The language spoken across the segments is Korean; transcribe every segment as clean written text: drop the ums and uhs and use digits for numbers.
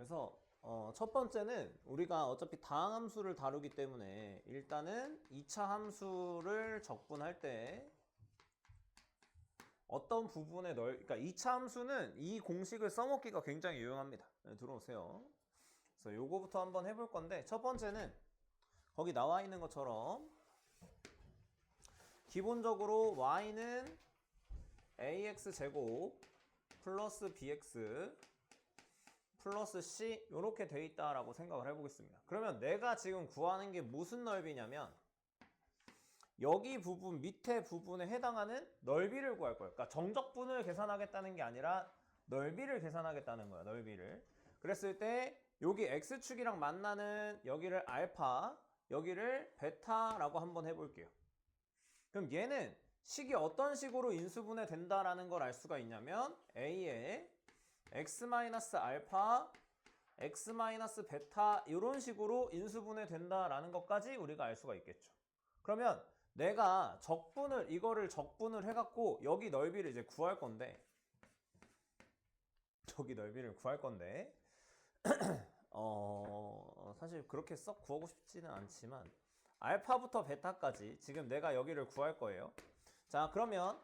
그래서 첫 번째는 우리가 어차피 다항함수를 다루기 때문에 일단은 2차 함수를 적분할 때 어떤 부분에 그러니까 2차 함수는 이 공식을 써먹기가 굉장히 유용합니다. 네, 들어오세요. 그래서 요거부터 한번 해볼 건데, 첫 번째는 거기 나와 있는 것처럼 기본적으로 y는 ax제곱 플러스 bx 플러스 c 이렇게 돼 있다라고 생각을 해보겠습니다. 그러면 내가 지금 구하는 게 무슨 넓이냐면 여기 부분 밑에 부분에 해당하는 넓이를 구할 거예요. 그러니까 정적분을 계산하겠다는 게 아니라 넓이를 계산하겠다는 거야. 넓이를. 그랬을 때 여기 x축이랑 만나는 여기를 알파, 여기를 베타라고 한번 해볼게요. 그럼 얘는 식이 어떤 식으로 인수분해 된다라는 걸 알 수가 있냐면 a에 x-알파, x-베타 이런 식으로 인수분해 된다라는 것까지 우리가 알 수가 있겠죠. 그러면 내가 이거를 적분을 해갖고 여기 넓이를 이제 구할 건데 사실 그렇게 썩 구하고 싶지는 않지만 알파부터 베타까지 지금 내가 여기를 구할 거예요. 자, 그러면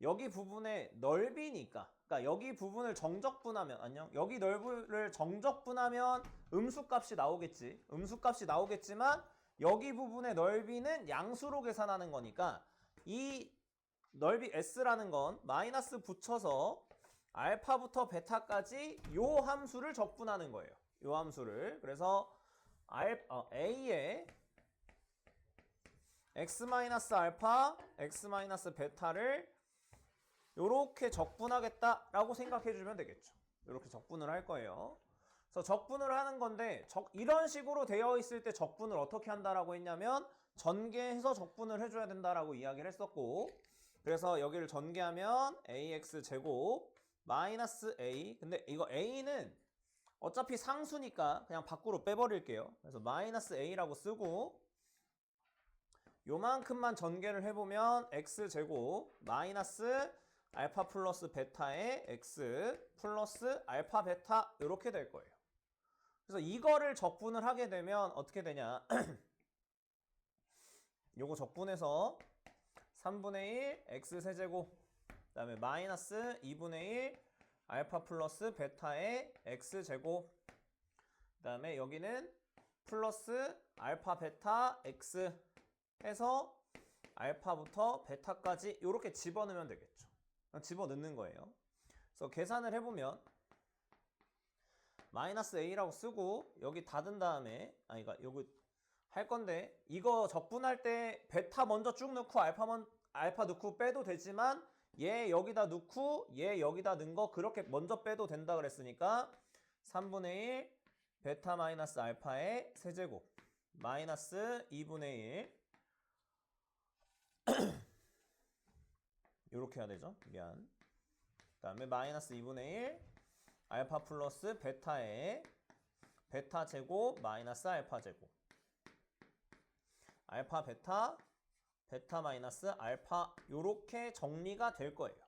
여기 부분의 넓이니까, 그러니까 여기 부분을 정적분하면, 여기 넓이를 정적분하면 음수값이 나오겠지. 음수값이 나오겠지만 여기 부분의 넓이는 양수로 계산하는 거니까 이 넓이 s라는 건 마이너스 붙여서 알파부터 베타까지 요 함수를 적분하는 거예요. 요 함수를. 그래서 a에 x-알파, x-베타를 요렇게 적분하겠다라고 생각해주면 되겠죠. 요렇게 적분을 할 거예요. 그래서 적분을 하는 건데 이런 식으로 되어 있을 때 적분을 어떻게 한다라고 했냐면 전개해서 적분을 해줘야 된다라고 이야기를 했었고, 그래서 여기를 전개하면 ax제곱 마이너스 a, 근데 이거 a는 어차피 상수니까 그냥 밖으로 빼버릴게요. 그래서 마이너스 a라고 쓰고 요만큼만 전개를 해보면 x제곱 마이너스 알파 플러스 베타의 x 플러스 알파 베타 이렇게 될 거예요. 그래서 이거를 적분을 하게 되면 어떻게 되냐 요거 적분해서 3분의 1 x 세제곱 그 다음에 마이너스 2분의 1 알파 플러스 베타의 x제곱 그 다음에 여기는 플러스 알파 베타 x 해서 알파부터 베타까지 이렇게 집어넣으면 되겠죠. 집어넣는 거예요. 그래서 계산을 해보면 마이너스 a라고 쓰고 여기 닫은 다음에 여기 할 건데 이거 적분할 때 베타 먼저 쭉 넣고 알파 넣고 빼도 되지만 얘 여기다 넣고 얘 여기다 넣은 거 그렇게 먼저 빼도 된다 그랬으니까 3분의 1 베타 마이너스 알파의 세제곱 마이너스 2분의 1 이렇게 해야 되죠. 미안. 그 다음에 마이너스 2분의 1 알파 플러스 베타의 베타 제곱 마이너스 알파 제곱 알파 베타 베타 마이너스 알파 요렇게 정리가 될 거예요.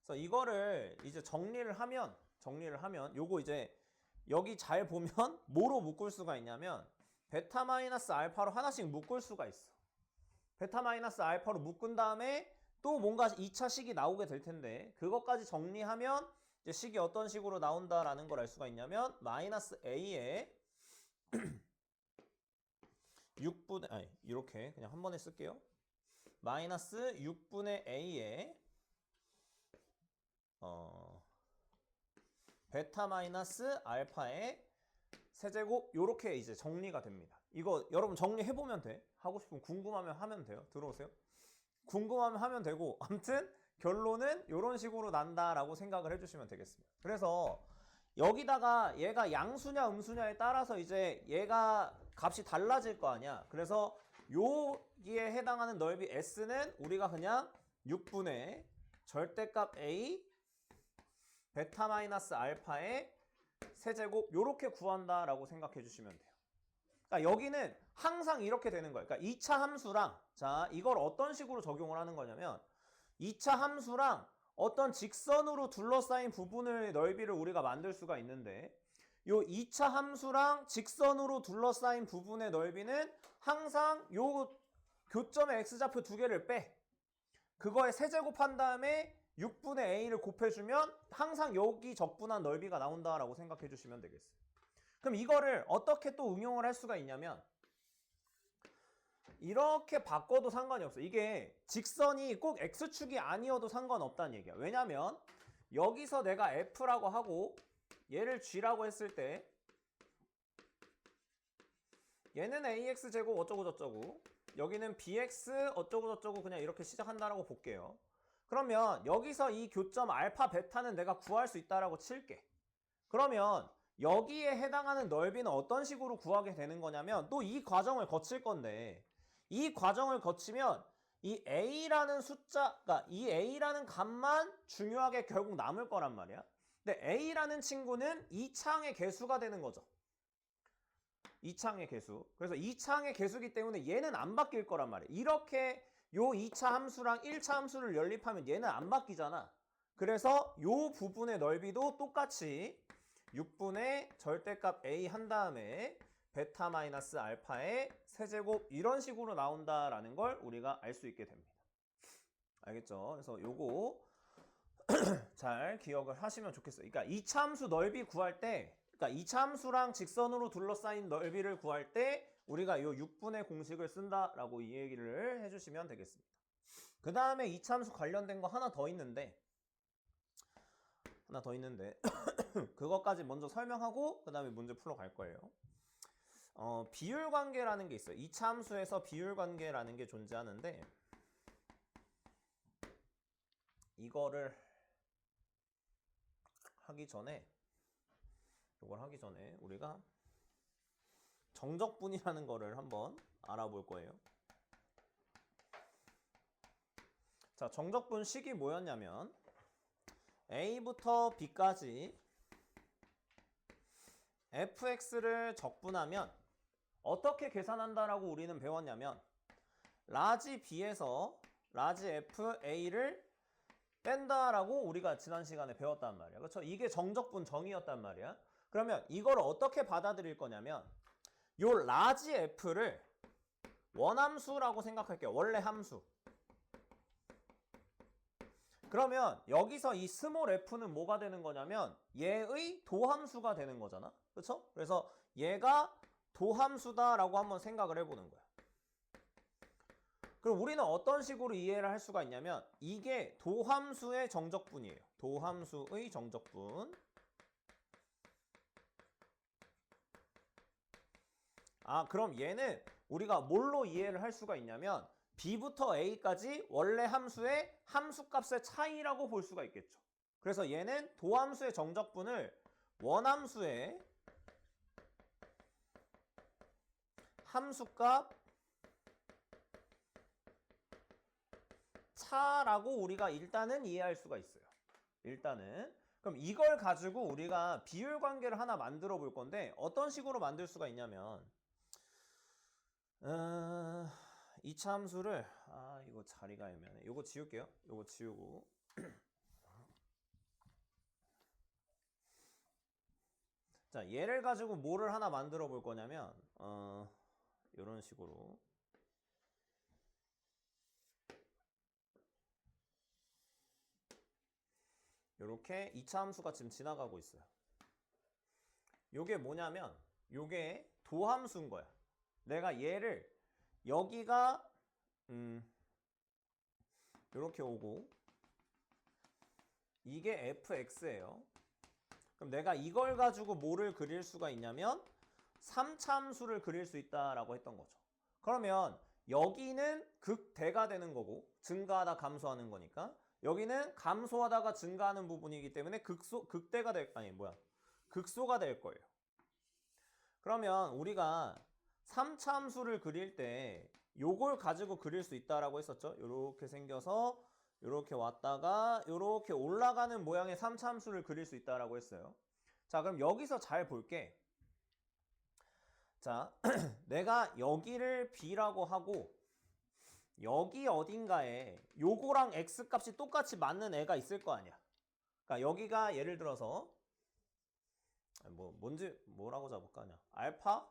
그래서 이거를 이제 정리를 하면 요거 이제 여기 잘 보면 뭐로 묶을 수가 있냐면 베타 마이너스 알파로 하나씩 묶을 수가 있어. 베타 마이너스 알파로 묶은 다음에 또 뭔가 2차 식이 나오게 될 텐데 그것까지 정리하면 이제 식이 어떤 식으로 나온다라는 걸 알 수가 있냐면 마이너스 a에 6분의 이렇게 그냥 한 번에 쓸게요. 마이너스 6분의 a에 베타 마이너스 알파의 세제곱 요렇게 이제 정리가 됩니다. 이거 여러분 정리해보면 돼. 하고 싶으면 궁금하면 하면 돼요. 들어오세요. 궁금하면 하면 되고 아무튼 결론은 이런 식으로 난다라고 생각을 해주시면 되겠습니다. 그래서 여기다가 얘가 양수냐 음수냐에 따라서 이제 얘가 값이 달라질 거 아니야. 그래서 여기에 해당하는 넓이 S는 우리가 그냥 6분의 절대값 A 베타 마이너스 알파의 세제곱 요렇게 구한다라고 생각해 주시면 돼요. 그러니까 여기는 항상 이렇게 되는 거예요. 그러니까 2차 함수랑 자 이걸 어떤 식으로 적용을 하는 거냐면 2차 함수랑 어떤 직선으로 둘러싸인 부분의 넓이를 우리가 만들 수가 있는데 요 2차 함수랑 직선으로 둘러싸인 부분의 넓이는 항상 요 교점의 x좌표 두 개를 빼. 그거에 세제곱한 다음에 6분의 a를 곱해주면 항상 여기 적분한 넓이가 나온다라고 생각해 주시면 되겠어요. 그럼 이거를 어떻게 또 응용을 할 수가 있냐면 이렇게 바꿔도 상관이 없어. 이게 직선이 꼭 x축이 아니어도 상관없다는 얘기야. 왜냐면 여기서 내가 f라고 하고 얘를 g라고 했을 때 얘는 ax제곱 어쩌고 저쩌고 여기는 bx 어쩌고 저쩌고 그냥 이렇게 시작한다라고 볼게요. 그러면 여기서 이 교점 알파 베타는 내가 구할 수 있다라고 칠게. 그러면 여기에 해당하는 넓이는 어떤 식으로 구하게 되는 거냐면 또 이 과정을 거칠 건데 이 과정을 거치면 이 a라는 숫자, 그러니까 이 a라는 값만 중요하게 결국 남을 거란 말이야. 근데 a라는 친구는 이 창의 개수가 되는 거죠. 이 창의 개수. 그래서 이 창의 개수기 때문에 얘는 안 바뀔 거란 말이야. 이렇게 요 2차 함수랑 1차 함수를 연립하면 얘는 안 바뀌잖아. 그래서 요 부분의 넓이도 똑같이 6분의 절대값 a 한 다음에 베타 마이너스 알파의 세제곱 이런 식으로 나온다라는 걸 우리가 알 수 있게 됩니다. 알겠죠? 그래서 요거 잘 기억을 하시면 좋겠어요. 그러니까 2차 함수 넓이 구할 때 그러니까 2차 함수랑 직선으로 둘러싸인 넓이를 구할 때 우리가 요 6분의 공식을 쓴다라고 이 얘기를 해주시면 되겠습니다. 그 다음에 2차 함수 관련된 거 하나 더 있는데 그것까지 먼저 설명하고 그 다음에 문제 풀러 갈 거예요. 비율 관계라는 게 있어요. 2차 함수에서 비율 관계라는 게 존재하는데 이거를 하기 전에 우리가 정적분이라는 거를 한번 알아볼 거예요. 자, 정적분 식이 뭐였냐면 a부터 b까지 fx를 적분하면 어떻게 계산한다라고 우리는 배웠냐면 라지 b에서 라지 f a를 뺀다라고 우리가 지난 시간에 배웠단 말이야. 그렇죠? 이게 정적분 정의였단 말이야. 그러면 이걸 어떻게 받아들일 거냐면 요 라지 f를 원함수라고 생각할게요. 원래 함수. 그러면 여기서 이 스몰 f는 뭐가 되는 거냐면 얘의 도함수가 되는 거잖아. 그렇죠? 그래서 얘가 도함수다라고 한번 생각을 해보는 거야. 그럼 우리는 어떤 식으로 이해를 할 수가 있냐면 이게 도함수의 정적분이에요. 도함수의 정적분. 그럼 얘는 우리가 뭘로 이해를 할 수가 있냐면 b부터 a까지 원래 함수의 함수값의 차이라고 볼 수가 있겠죠. 그래서 얘는 도함수의 정적분을 원함수의 함수값 차라고 우리가 일단은 이해할 수가 있어요. 일단은. 그럼 이걸 가지고 우리가 비율 관계를 하나 만들어 볼 건데 어떤 식으로 만들 수가 있냐면 2차 함수를 이거 자리가 애매하네. 이거 지울게요. 이거 지우고 자, 얘를 가지고 뭐를 하나 만들어 볼 거냐면 이런 식으로 이렇게 2차 함수가 지금 지나가고 있어요. 요게 뭐냐면 요게 도함수인 거야. 내가 얘를 여기가 이렇게 오고 이게 fx예요. 그럼 내가 이걸 가지고 뭐를 그릴 수가 있냐면 3차 함수를 그릴 수 있다라고 했던 거죠. 그러면 여기는 극대가 되는 거고 증가하다 감소하는 거니까 여기는 감소하다가 증가하는 부분이기 때문에 극소가 될 거예요. 그러면 우리가 3차 함수를 그릴 때 요걸 가지고 그릴 수 있다라고 했었죠. 요렇게 생겨서 요렇게 왔다가 요렇게 올라가는 모양의 3차 함수를 그릴 수 있다라고 했어요. 자, 그럼 여기서 잘 볼게. 자, 내가 여기를 b라고 하고 여기 어딘가에 요거랑 x값이 똑같이 맞는 애가 있을 거 아니야. 그러니까 여기가 예를 들어서 뭔지 뭐라고 잡을까 그냥 알파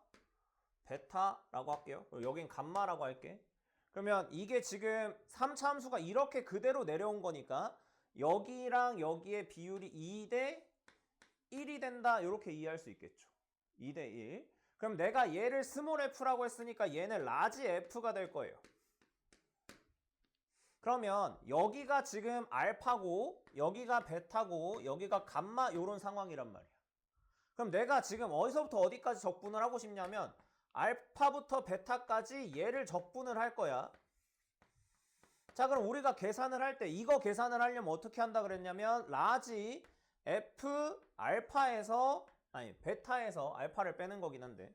베타라고 할게요. 여긴 감마라고 할게. 그러면 이게 지금 3차 함수가 이렇게 그대로 내려온 거니까 여기랑 여기의 비율이 2대 1이 된다 이렇게 이해할 수 있겠죠. 2대 1. 그럼 내가 얘를 스몰 f라고 했으니까 얘는 라지 f가 될 거예요. 그러면 여기가 지금 알파고 여기가 베타고 여기가 감마 이런 상황이란 말이야. 그럼 내가 지금 어디서부터 어디까지 적분을 하고 싶냐면 알파부터 베타까지 얘를 적분을 할 거야. 자, 그럼 우리가 계산을 할 때 이거 계산을 하려면 어떻게 한다 그랬냐면 라지 f 알파에서 아니 베타에서 알파를 빼는 거긴 한데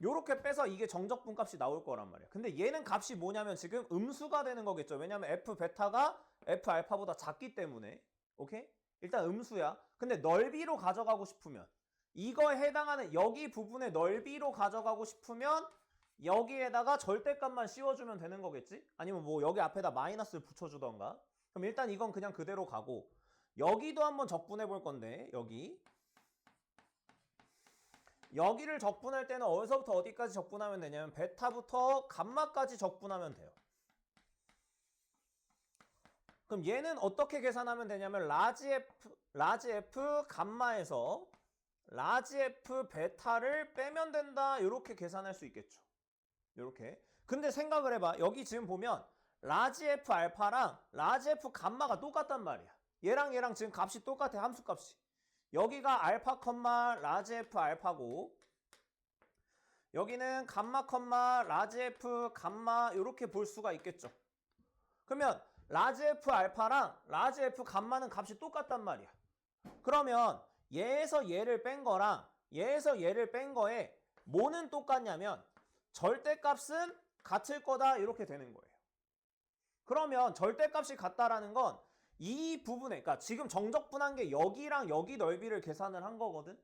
요렇게 빼서 이게 정적분 값이 나올 거란 말이야. 근데 얘는 값이 뭐냐면 지금 음수가 되는 거겠죠. 왜냐면 f 베타가 f 알파보다 작기 때문에. 오케이? 일단 음수야. 근데 넓이로 가져가고 싶으면 이거에 해당하는 여기 부분의 넓이로 가져가고 싶으면 여기에다가 절대값만 씌워주면 되는 거겠지? 아니면 뭐 여기 앞에다 마이너스를 붙여주던가. 그럼 일단 이건 그냥 그대로 가고 여기도 한번 적분해 볼 건데 여기를 적분할 때는 어디서부터 어디까지 적분하면 되냐면 베타부터 감마까지 적분하면 돼요. 그럼 얘는 어떻게 계산하면 되냐면 라지 f 감마에서 라지 f 베타를 빼면 된다 이렇게 계산할 수 있겠죠. 이렇게. 근데 생각을 해봐. 여기 지금 보면 라지 f 알파랑 라지 f 감마가 똑같단 말이야. 얘랑 지금 값이 똑같아. 함수 값이. 여기가 알파 컴마 라지 f 알파고 여기는 감마 컴마 라지 f 감마 이렇게 볼 수가 있겠죠. 그러면 라지 f 알파랑 라지 f 감마는 값이 똑같단 말이야. 그러면 얘에서 얘를 뺀 거랑 얘에서 얘를 뺀 거에 뭐는 똑같냐면 절대값은 같을 거다 이렇게 되는 거예요. 그러면 절대값이 같다라는 건 이 부분에 그러니까 지금 정적분한 게 여기랑 여기 넓이를 계산을 한 거거든.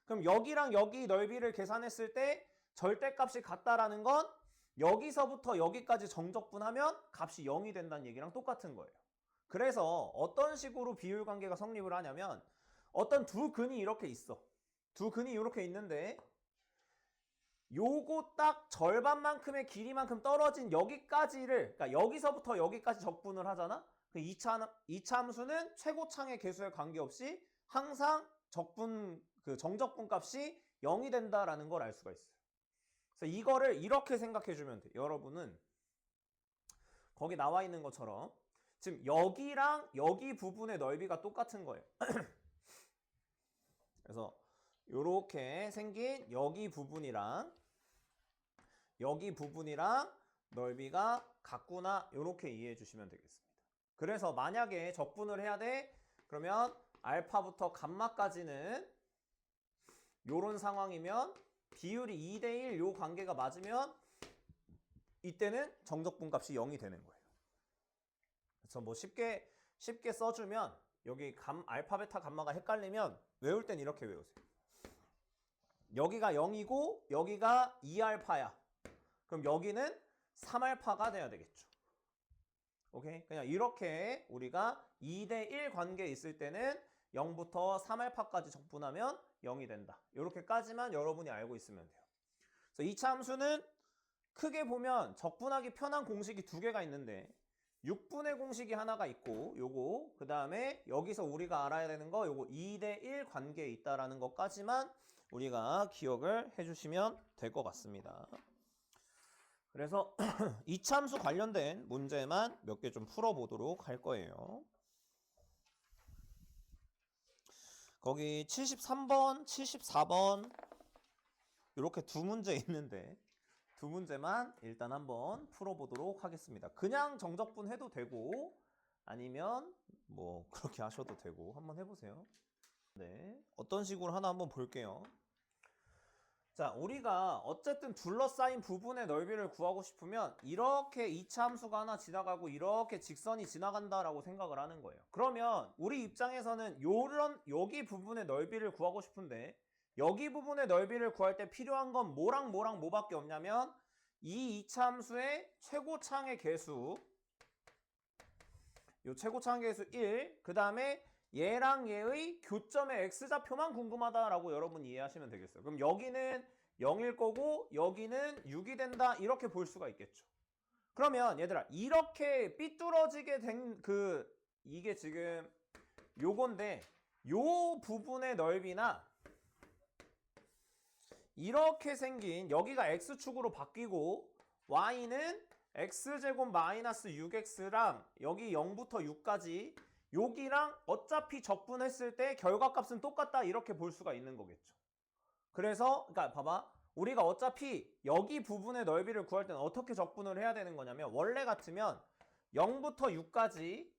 그럼 여기랑 여기 넓이를 계산했을 때 절대값이 같다라는 건 여기서부터 여기까지 정적분하면 값이 0이 된다는 얘기랑 똑같은 거예요. 그래서 어떤 식으로 비율관계가 성립을 하냐면 어떤 두 근이 이렇게 있어. 두 근이 이렇게 있는데 요거 딱 절반만큼의 길이만큼 떨어진 여기까지를 그러니까 여기서부터 여기까지 적분을 하잖아. 그 2차 함수는 최고창의 개수에 관계없이 항상 정적분 값이 0이 된다라는 걸 알 수가 있어요. 그래서 이거를 이렇게 생각해 주면 돼. 여러분은 거기 나와 있는 것처럼 지금 여기랑 여기 부분의 넓이가 똑같은 거예요. 그래서 요렇게 생긴 여기 부분이랑 넓이가 같구나 요렇게 이해해 주시면 되겠습니다. 그래서 만약에 적분을 해야 돼 그러면 알파부터 감마까지는 요런 상황이면 비율이 2대1 요 관계가 맞으면 이때는 정적분 값이 0이 되는 거예요. 그래서 뭐 쉽게 써주면 여기 알파 베타 감마가 헷갈리면 외울 땐 이렇게 외우세요. 여기가 0이고 여기가 2알파야. 그럼 여기는 3알파가 돼야 되겠죠. 오케이? 그냥 이렇게 우리가 2대1 관계에 있을 때는 0부터 3알파까지 적분하면 0이 된다. 이렇게까지만 여러분이 알고 있으면 돼요. 그래서 2차 함수는 크게 보면 적분하기 편한 공식이 두 개가 있는데 6분의 공식이 하나가 있고 요거 그 다음에 여기서 우리가 알아야 되는 거 요거 2대1 관계에 있다라는 것까지만 우리가 기억을 해주시면 될 것 같습니다. 그래서 2차 함수 관련된 문제만 몇 개 좀 풀어보도록 할 거예요. 거기 73번, 74번 이렇게 두 문제 있는데 두 문제만 일단 한번 풀어보도록 하겠습니다. 그냥 정적분 해도 되고 아니면 뭐 그렇게 하셔도 되고 한번 해보세요. 네, 어떤 식으로 하나 한번 볼게요. 자, 우리가 어쨌든 둘러싸인 부분의 넓이를 구하고 싶으면 이렇게 2차 함수가 하나 지나가고 이렇게 직선이 지나간다라고 생각을 하는 거예요. 그러면 우리 입장에서는 여기 부분의 넓이를 구하고 싶은데 여기 부분의 넓이를 구할 때 필요한 건 뭐랑 뭐밖에 없냐면 이 2차 함수의 최고창의 개수 요 최고차 한계수 1, 그 다음에 얘랑 얘의 교점의 x좌표만 궁금하다라고 여러분 이해하시면 되겠어요. 그럼 여기는 0일 거고 여기는 6이 된다 이렇게 볼 수가 있겠죠. 그러면 얘들아 이렇게 삐뚤어지게 된 이게 지금 요건데 요 부분의 넓이나 이렇게 생긴 여기가 x축으로 바뀌고 y는 x제곱 마이너스 6x랑 여기 0부터 6까지 여기랑 어차피 적분했을 때 결과값은 똑같다 이렇게 볼 수가 있는 거겠죠. 그래서 그러니까 봐봐. 우리가 어차피 여기 부분의 넓이를 구할 때는 어떻게 적분을 해야 되는 거냐면 원래 같으면 0부터 6까지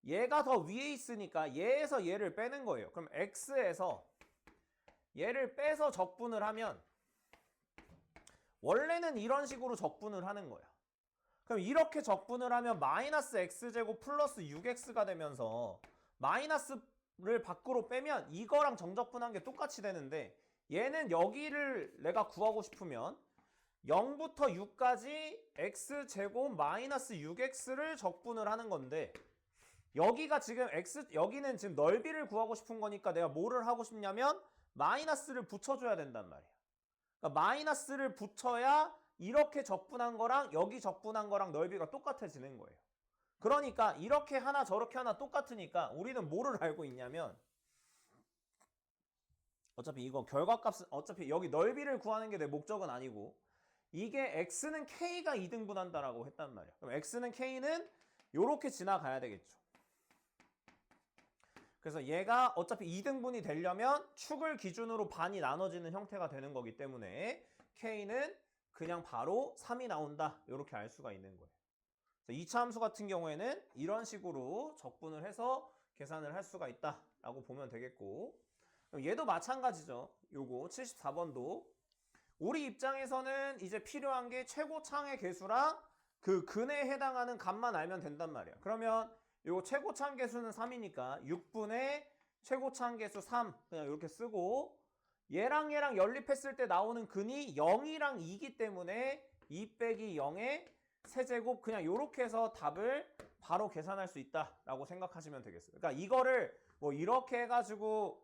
얘가 더 위에 있으니까 얘에서 얘를 빼는 거예요. 그럼 x에서 얘를 빼서 적분을 하면 원래는 이런 식으로 적분을 하는 거야. 그럼 이렇게 적분을 하면 마이너스 x제곱 플러스 6x가 되면서 마이너스를 밖으로 빼면 이거랑 정적분한 게 똑같이 되는데 얘는 여기를 내가 구하고 싶으면 0부터 6까지 x제곱 마이너스 6x를 적분을 하는 건데 여기가 지금 여기는 지금 넓이를 구하고 싶은 거니까 내가 뭐를 하고 싶냐면 마이너스를 붙여줘야 된단 말이야. 그러니까 마이너스를 붙여야 이렇게 적분한 거랑 여기 적분한 거랑 넓이가 똑같아지는 거예요. 그러니까 이렇게 하나 저렇게 하나 똑같으니까 우리는 뭐를 알고 있냐면 어차피 이거 결과값은 어차피 여기 넓이를 구하는 게 내 목적은 아니고 이게 x는 k가 2등분한다라고 했단 말이야. 그럼 x는 k는 요렇게 지나가야 되겠죠. 그래서 얘가 어차피 2등분이 되려면 축을 기준으로 반이 나눠지는 형태가 되는 거기 때문에 k는 그냥 바로 3이 나온다 이렇게 알 수가 있는 거예요. 2차 함수 같은 경우에는 이런 식으로 적분을 해서 계산을 할 수가 있다라고 보면 되겠고 얘도 마찬가지죠. 요거 74번도 우리 입장에서는 이제 필요한 게 최고차항의 개수랑 그 근에 해당하는 값만 알면 된단 말이야. 그러면 요거 최고차항 개수는 3이니까 6분의 최고차항 개수 3 그냥 이렇게 쓰고 얘랑 연립했을 때 나오는 근이 0이랑 2기 때문에 2 빼기 0의 세제곱 그냥 이렇게 해서 답을 바로 계산할 수 있다라고 생각하시면 되겠어요. 그러니까 이거를 뭐 이렇게 해가지고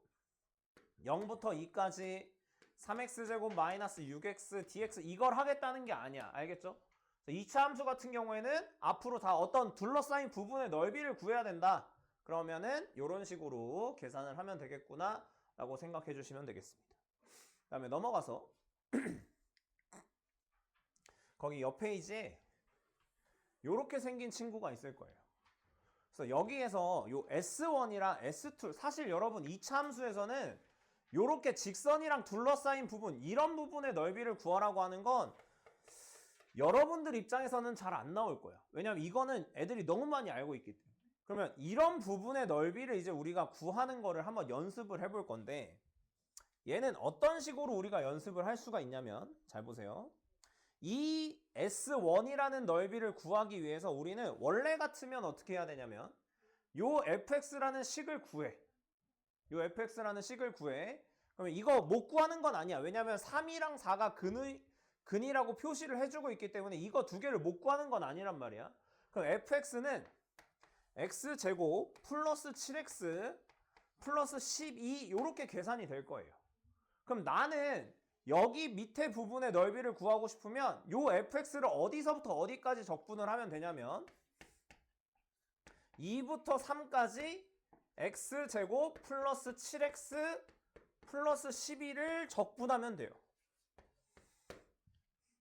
0부터 2까지 3x제곱 마이너스 6x dx 이걸 하겠다는 게 아니야. 알겠죠? 2차 함수 같은 경우에는 앞으로 다 어떤 둘러싸인 부분의 넓이를 구해야 된다. 그러면은 이런 식으로 계산을 하면 되겠구나 라고 생각해 주시면 되겠습니다. 그 다음에 넘어가서 거기 옆 페이지에 이렇게 생긴 친구가 있을 거예요. 그래서 여기에서 요 S1이랑 S2 사실 여러분 2차 함수에서는 이렇게 직선이랑 둘러싸인 부분 이런 부분의 넓이를 구하라고 하는 건 여러분들 입장에서는 잘 안 나올 거야. 왜냐면 이거는 애들이 너무 많이 알고 있기 때문에. 그러면 이런 부분의 넓이를 이제 우리가 구하는 거를 한번 연습을 해볼 건데 얘는 어떤 식으로 우리가 연습을 할 수가 있냐면 잘 보세요. 이 S1이라는 넓이를 구하기 위해서 우리는 원래 같으면 어떻게 해야 되냐면 요 fx라는 식을 구해. 요 fx라는 식을 구해. 그러면 이거 못 구하는 건 아니야. 왜냐면 3이랑 4가 근이라고 표시를 해주고 있기 때문에 이거 두 개를 못 구하는 건 아니란 말이야. 그럼 fx는 x제곱 플러스 7x 플러스 12 이렇게 계산이 될 거예요. 그럼 나는 여기 밑에 부분의 넓이를 구하고 싶으면 요 fx를 어디서부터 어디까지 적분을 하면 되냐면 2부터 3까지 x제곱 플러스 7x 플러스 12를 적분하면 돼요.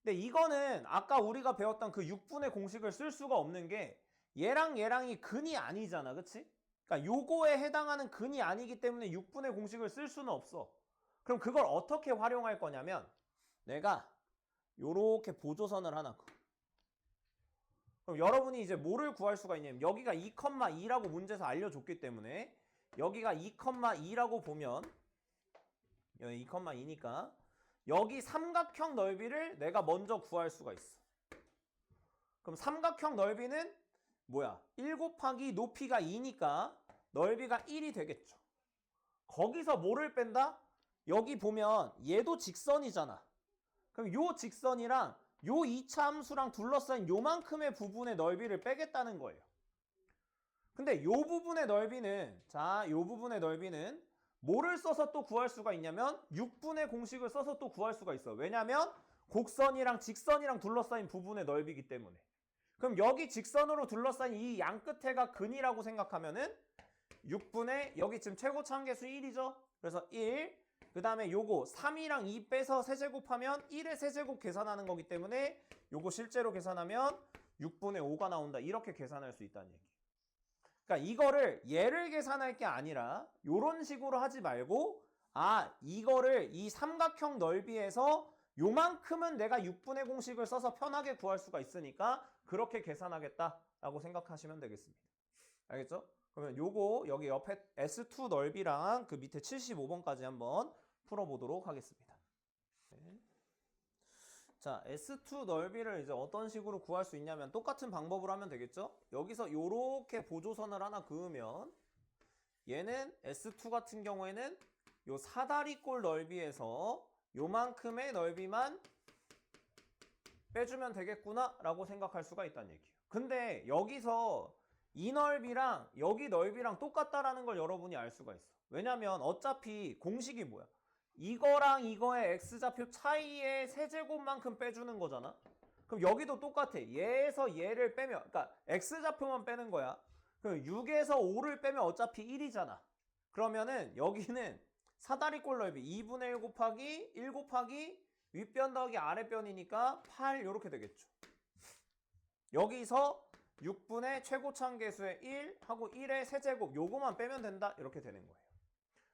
근데 이거는 아까 우리가 배웠던 그 6분의 공식을 쓸 수가 없는 게 얘랑이 근이 아니잖아. 그치? 그러니까 요거에 해당하는 근이 아니기 때문에 6분의 공식을 쓸 수는 없어. 그럼 그걸 어떻게 활용할 거냐면 내가 요렇게 보조선을 하나 그어. 그럼 여러분이 이제 뭐를 구할 수가 있냐면 여기가 2,2라고 문제에서 알려줬기 때문에 여기가 2,2라고 보면 여기 2,2니까 여기 삼각형 넓이를 내가 먼저 구할 수가 있어. 그럼 삼각형 넓이는 뭐야? 1 곱하기 높이가 2니까 넓이가 1이 되겠죠. 거기서 뭐를 뺀다? 여기 보면 얘도 직선이잖아. 그럼 요 직선이랑 요 2차 함수랑 둘러싸인 요만큼의 부분의 넓이를 빼겠다는 거예요. 근데 근데 요 부분의 넓이는, 자, 요 부분의 넓이는 뭐를 써서 또 구할 수가 있냐면 6분의 공식을 써서 또 구할 수가 있어. 왜냐면 곡선이랑 직선이랑 둘러싸인 부분의 넓이기 때문에. 그럼 여기 직선으로 둘러싸인 이 양 끝에가 근이라고 생각하면은 6분의, 여기 지금 최고차항계수 1이죠? 그래서 1, 그 다음에 요거 3이랑 2 빼서 세제곱하면 1의 세제곱 계산하는 거기 때문에 요거 실제로 계산하면 6분의 5가 나온다. 이렇게 계산할 수 있다는 얘기. 그러니까 이거를 얘를 계산할 게 아니라 요런 식으로 하지 말고, 아, 이거를 이 삼각형 넓이에서 요만큼은 내가 6분의 공식을 써서 편하게 구할 수가 있으니까 그렇게 계산하겠다라고 생각하시면 되겠습니다. 알겠죠? 그러면 요거 여기 옆에 S2 넓이랑 그 밑에 75번까지 한번 풀어보도록 하겠습니다. 네. 자, S2 넓이를 이제 어떤 식으로 구할 수 있냐면 똑같은 방법으로 하면 되겠죠? 여기서 요렇게 보조선을 하나 그으면 얘는 S2 같은 경우에는 요 사다리꼴 넓이에서 요만큼의 넓이만 빼주면 되겠구나 라고 생각할 수가 있다는 얘기예요. 근데 여기서 이 넓이랑 여기 넓이랑 똑같다라는 걸 여러분이 알 수가 있어. 왜냐면 어차피 공식이 뭐야? 이거랑 이거의 x좌표 차이의 세제곱만큼 빼주는 거잖아. 그럼 여기도 똑같아. 얘에서 얘를 빼면, 그러니까 x좌표만 빼는 거야. 그럼 6에서 5를 빼면 어차피 1이잖아. 그러면은 여기는 사다리꼴 넓이 2분의 1 곱하기 1 곱하기 윗변 더하기 아랫변이니까 8 이렇게 되겠죠. 여기서 6분의 최고차항계수의 1 하고 1의 세제곱 요거만 빼면 된다. 이렇게 되는 거예요.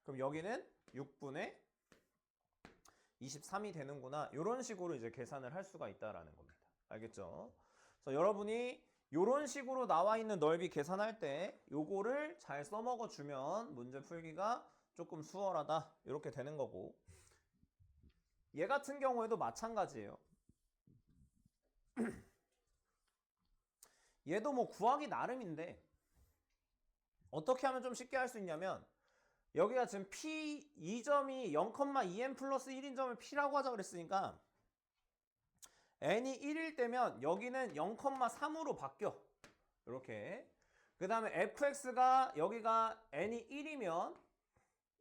그럼 여기는 6분의 23이 되는구나. 이런 식으로 이제 계산을 할 수가 있다라는 겁니다. 알겠죠? 그래서 여러분이 이런 식으로 나와 있는 넓이 계산할 때 요거를 잘 써먹어 주면 문제 풀기가 조금 수월하다. 이렇게 되는 거고. 얘 같은 경우에도 마찬가지예요. 얘도 뭐 구하기 나름인데 어떻게 하면 좀 쉽게 할 수 있냐면 여기가 지금 P 2점이 0,2n 플러스 1인 점을 P라고 하자 그랬으니까 n이 1일 때면 여기는 0,3으로 바뀌어. 이렇게. 그 다음에 fx가 여기가 n이 1이면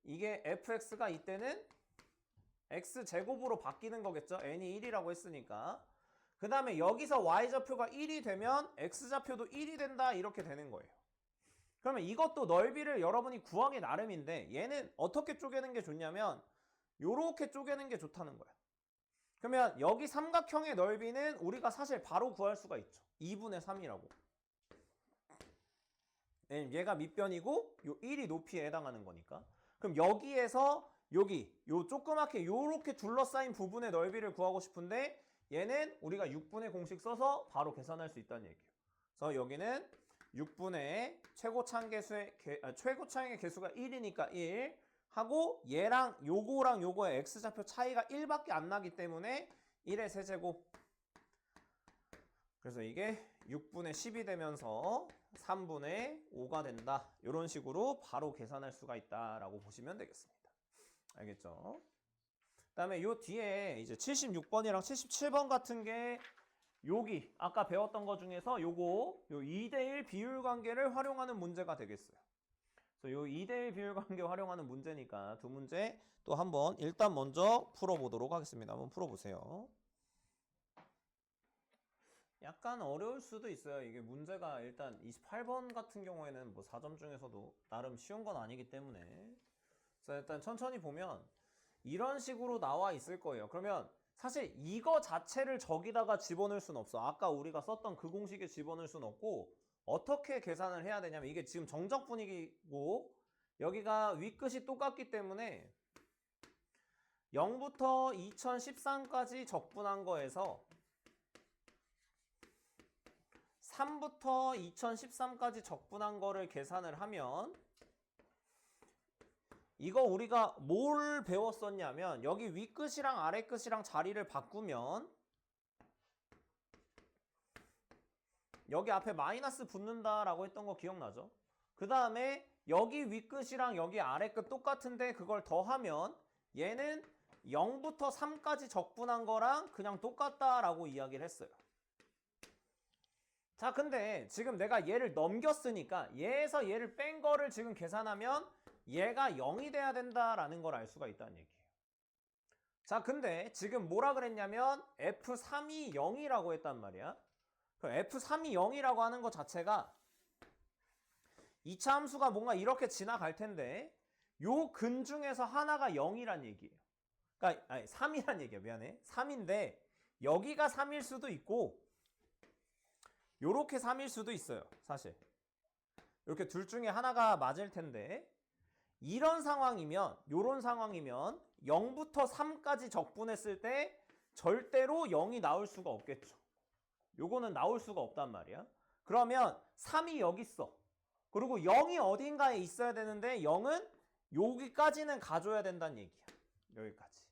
이게 fx가 이때는 x제곱으로 바뀌는 거겠죠. n이 1이라고 했으니까. 그 다음에 여기서 y좌표가 1이 되면 x좌표도 1이 된다. 이렇게 되는 거예요. 그러면 이것도 넓이를 여러분이 구하기 나름인데 얘는 어떻게 쪼개는 게 좋냐면 요렇게 쪼개는 게 좋다는 거야. 그러면 여기 삼각형의 넓이는 우리가 사실 바로 구할 수가 있죠. 2분의 3이라고. 얘가 밑변이고 요 1이 높이에 해당하는 거니까. 그럼 여기에서 여기 요 조그맣게 요렇게 둘러싸인 부분의 넓이를 구하고 싶은데 얘는 우리가 6분의 공식 써서 바로 계산할 수 있다는 얘기예요. 그래서 여기는 6분의 최고차항의 개수가 1이니까 1 하고 얘랑 요거랑 요거의 x좌표 차이가 1밖에 안 나기 때문에 1의 세제곱. 그래서 이게 6분의 10이 되면서 3분의 5가 된다. 이런 식으로 바로 계산할 수가 있다라고 보시면 되겠습니다. 알겠죠? 그 다음에 요 뒤에 이제 76번이랑 77번 같은 게 여기 아까 배웠던 거 중에서 요거 요 2대1 비율 관계를 활용하는 문제가 되겠어요. 그래서 요 2대1 비율 관계 활용하는 문제니까 두 문제 또 한번 일단 먼저 풀어보도록 하겠습니다. 한번 풀어보세요. 약간 어려울 수도 있어요. 이게 문제가 일단 28번 같은 경우에는 뭐 4점 중에서도 나름 쉬운 건 아니기 때문에. 그래서 일단 천천히 보면 이런 식으로 나와 있을 거예요. 그러면 사실 이거 자체를 저기다가 집어넣을 수는 없어. 아까 우리가 썼던 그 공식에 집어넣을 수는 없고 어떻게 계산을 해야 되냐면 이게 지금 정적 분위기고 여기가 윗끝이 똑같기 때문에 0부터 2013까지 적분한 거에서 3부터 2013까지 적분한 거를 계산을 하면 이거 우리가 뭘 배웠었냐면 여기 윗끝이랑 아랫끝이랑 자리를 바꾸면 여기 앞에 마이너스 붙는다라고 했던 거 기억나죠? 그 다음에 여기 윗끝이랑 여기 아랫끝 똑같은데 그걸 더하면 얘는 0부터 3까지 적분한 거랑 그냥 똑같다라고 이야기를 했어요. 자, 근데 지금 내가 얘를 넘겼으니까 얘에서 얘를 뺀 거를 지금 계산하면 얘가 0이 돼야 된다라는 걸 알 수가 있다는 얘기예요. 자, 근데 지금 뭐라 그랬냐면 F3이 0이라고 했단 말이야. 그럼 F3이 0이라고 하는 것 자체가 2차 함수가 뭔가 이렇게 지나갈 텐데 요 근 중에서 하나가 0이란 얘기예요. 그러니까 아니 3이란 얘기야. 미안해. 3인데 여기가 3일 수도 있고 요렇게 3일 수도 있어요. 사실. 이렇게 둘 중에 하나가 맞을 텐데 이런 상황이면 요런 상황이면 0부터 3까지 적분했을 때 절대로 0이 나올 수가 없겠죠. 요거는 나올 수가 없단 말이야. 그러면 3이 여기 있어. 그리고 0이 어딘가에 있어야 되는데 0은 여기까지는 가줘야 된다는 얘기야. 여기까지.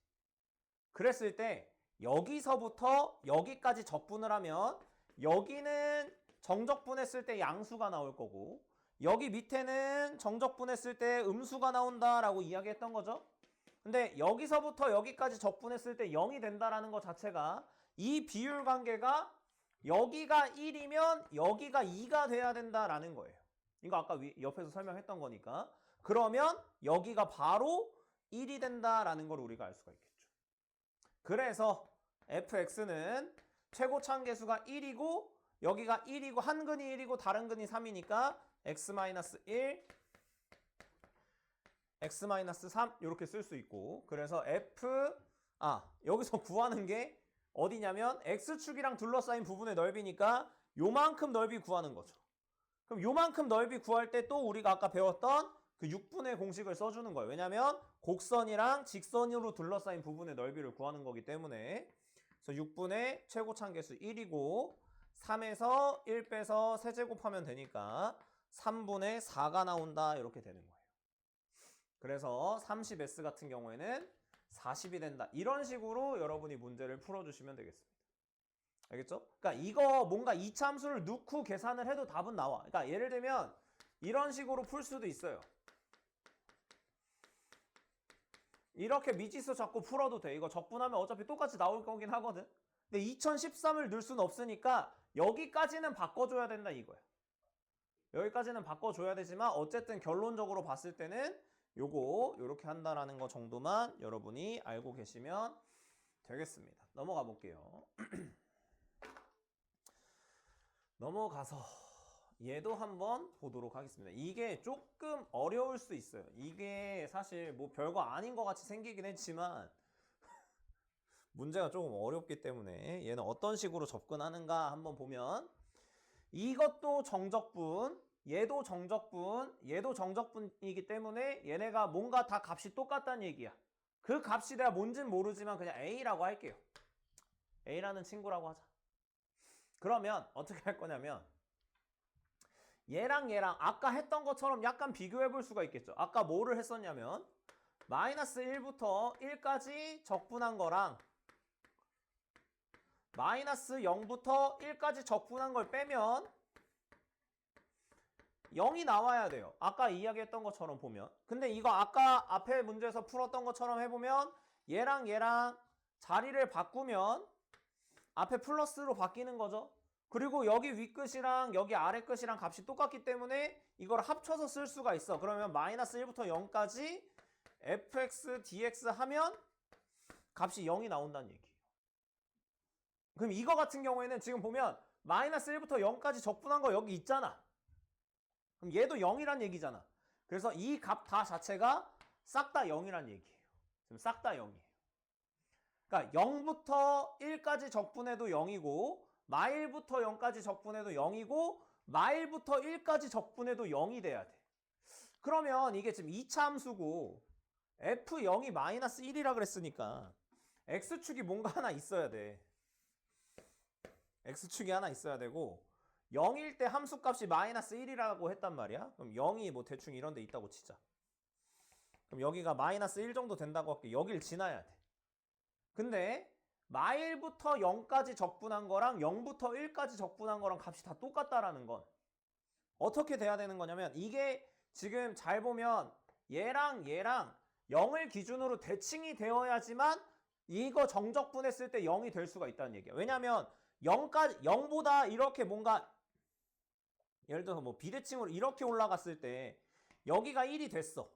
그랬을 때 여기서부터 여기까지 적분을 하면 여기는 정적분했을 때 양수가 나올 거고 여기 밑에는 정적분했을 때 음수가 나온다라고 이야기했던 거죠. 근데 여기서부터 여기까지 적분했을 때 0이 된다라는 것 자체가 이 비율 관계가 여기가 1이면 여기가 2가 돼야 된다라는 거예요. 이거 아까 옆에서 설명했던 거니까. 그러면 여기가 바로 1이 된다라는 걸 우리가 알 수가 있겠죠. 그래서 fx는 최고 참계수가 1이고 여기가 1이고 한 근이 1이고 다른 근이 3이니까 x-1, x-3 이렇게 쓸 수 있고 그래서 여기서 구하는 게 어디냐면 x축이랑 둘러싸인 부분의 넓이니까 요만큼 넓이 구하는 거죠. 그럼 요만큼 넓이 구할 때 또 우리가 아까 배웠던 그 6분의 공식을 써주는 거예요. 왜냐면 곡선이랑 직선으로 둘러싸인 부분의 넓이를 구하는 거기 때문에 그래서 6분의 최고참계수 1이고 3에서 1 빼서 세제곱하면 되니까 3분의 4가 나온다 이렇게 되는 거예요. 그래서 30S 같은 경우에는 40이 된다. 이런 식으로 여러분이 문제를 풀어주시면 되겠습니다. 알겠죠? 그러니까 이거 뭔가 이차 함수를 넣고 계산을 해도 답은 나와. 그러니까 예를 들면 이런 식으로 풀 수도 있어요. 이렇게 미지수 잡고 풀어도 돼. 이거 적분하면 어차피 똑같이 나올 거긴 하거든. 근데 2013을 넣을 수는 없으니까 여기까지는 바꿔줘야 된다 이거야. 여기까지는 바꿔줘야 되지만 어쨌든 결론적으로 봤을 때는 요거 요렇게 한다라는 거 정도만 여러분이 알고 계시면 되겠습니다. 넘어가 볼게요. 넘어가서 얘도 한번 보도록 하겠습니다. 이게 조금 어려울 수 있어요. 이게 사실 뭐 별거 아닌 것 같이 생기긴 했지만 문제가 조금 어렵기 때문에 얘는 어떤 식으로 접근하는가 한번 보면 이것도 정적분, 얘도 정적분, 얘도 정적분이기 때문에 얘네가 뭔가 다 값이 똑같다는 얘기야. 그 값이 내가 뭔진 모르지만 그냥 A라고 할게요. A라는 친구라고 하자. 그러면 어떻게 할 거냐면 얘랑 얘랑 아까 했던 것처럼 약간 비교해 볼 수가 있겠죠. 아까 뭐를 했었냐면 마이너스 1부터 1까지 적분한 거랑 마이너스 0부터 1까지 적분한 걸 빼면 0이 나와야 돼요. 아까 이야기했던 것처럼 보면. 근데 이거 아까 앞에 문제에서 풀었던 것처럼 해보면 얘랑 얘랑 자리를 바꾸면 앞에 플러스로 바뀌는 거죠. 그리고 여기 윗끝이랑 여기 아래끝이랑 값이 똑같기 때문에 이걸 합쳐서 쓸 수가 있어. 그러면 마이너스 1부터 0까지 fx dx 하면 값이 0이 나온다는 얘기예요. 그럼 이거 같은 경우에는 지금 보면 마이너스 1부터 0까지 적분한 거 여기 있잖아. 그럼 얘도 0이란 얘기잖아. 그래서 이 값 다 자체가 싹 다 0이란 얘기예요. 지금 싹 다 0이에요. 그러니까 0부터 1까지 적분해도 0이고 마일부터 0까지 적분해도 0이고 마일부터 1까지 적분해도 0이 돼야 돼. 그러면 이게 지금 2차 함수고 f0이 마이너스 1이라 그랬으니까 x축이 뭔가 하나 있어야 돼. x축이 하나 있어야 되고 0일 때 함수값이 마이너스 1이라고 했단 말이야. 그럼 0이 뭐 대충 이런 데 있다고 치자. 그럼 여기가 마이너스 1 정도 된다고 할게. 여길 지나야 돼. 근데 마일부터 0까지 적분한 거랑 0부터 1까지 적분한 거랑 값이 다 똑같다라는 건 어떻게 돼야 되는 거냐면 이게 지금 잘 보면 얘랑 얘랑 0을 기준으로 대칭이 되어야지만 이거 정적분했을 때 0이 될 수가 있다는 얘기야. 왜냐면 0보다 이렇게 뭔가 예를 들어서 뭐 비대칭으로 이렇게 올라갔을 때 여기가 1이 됐어.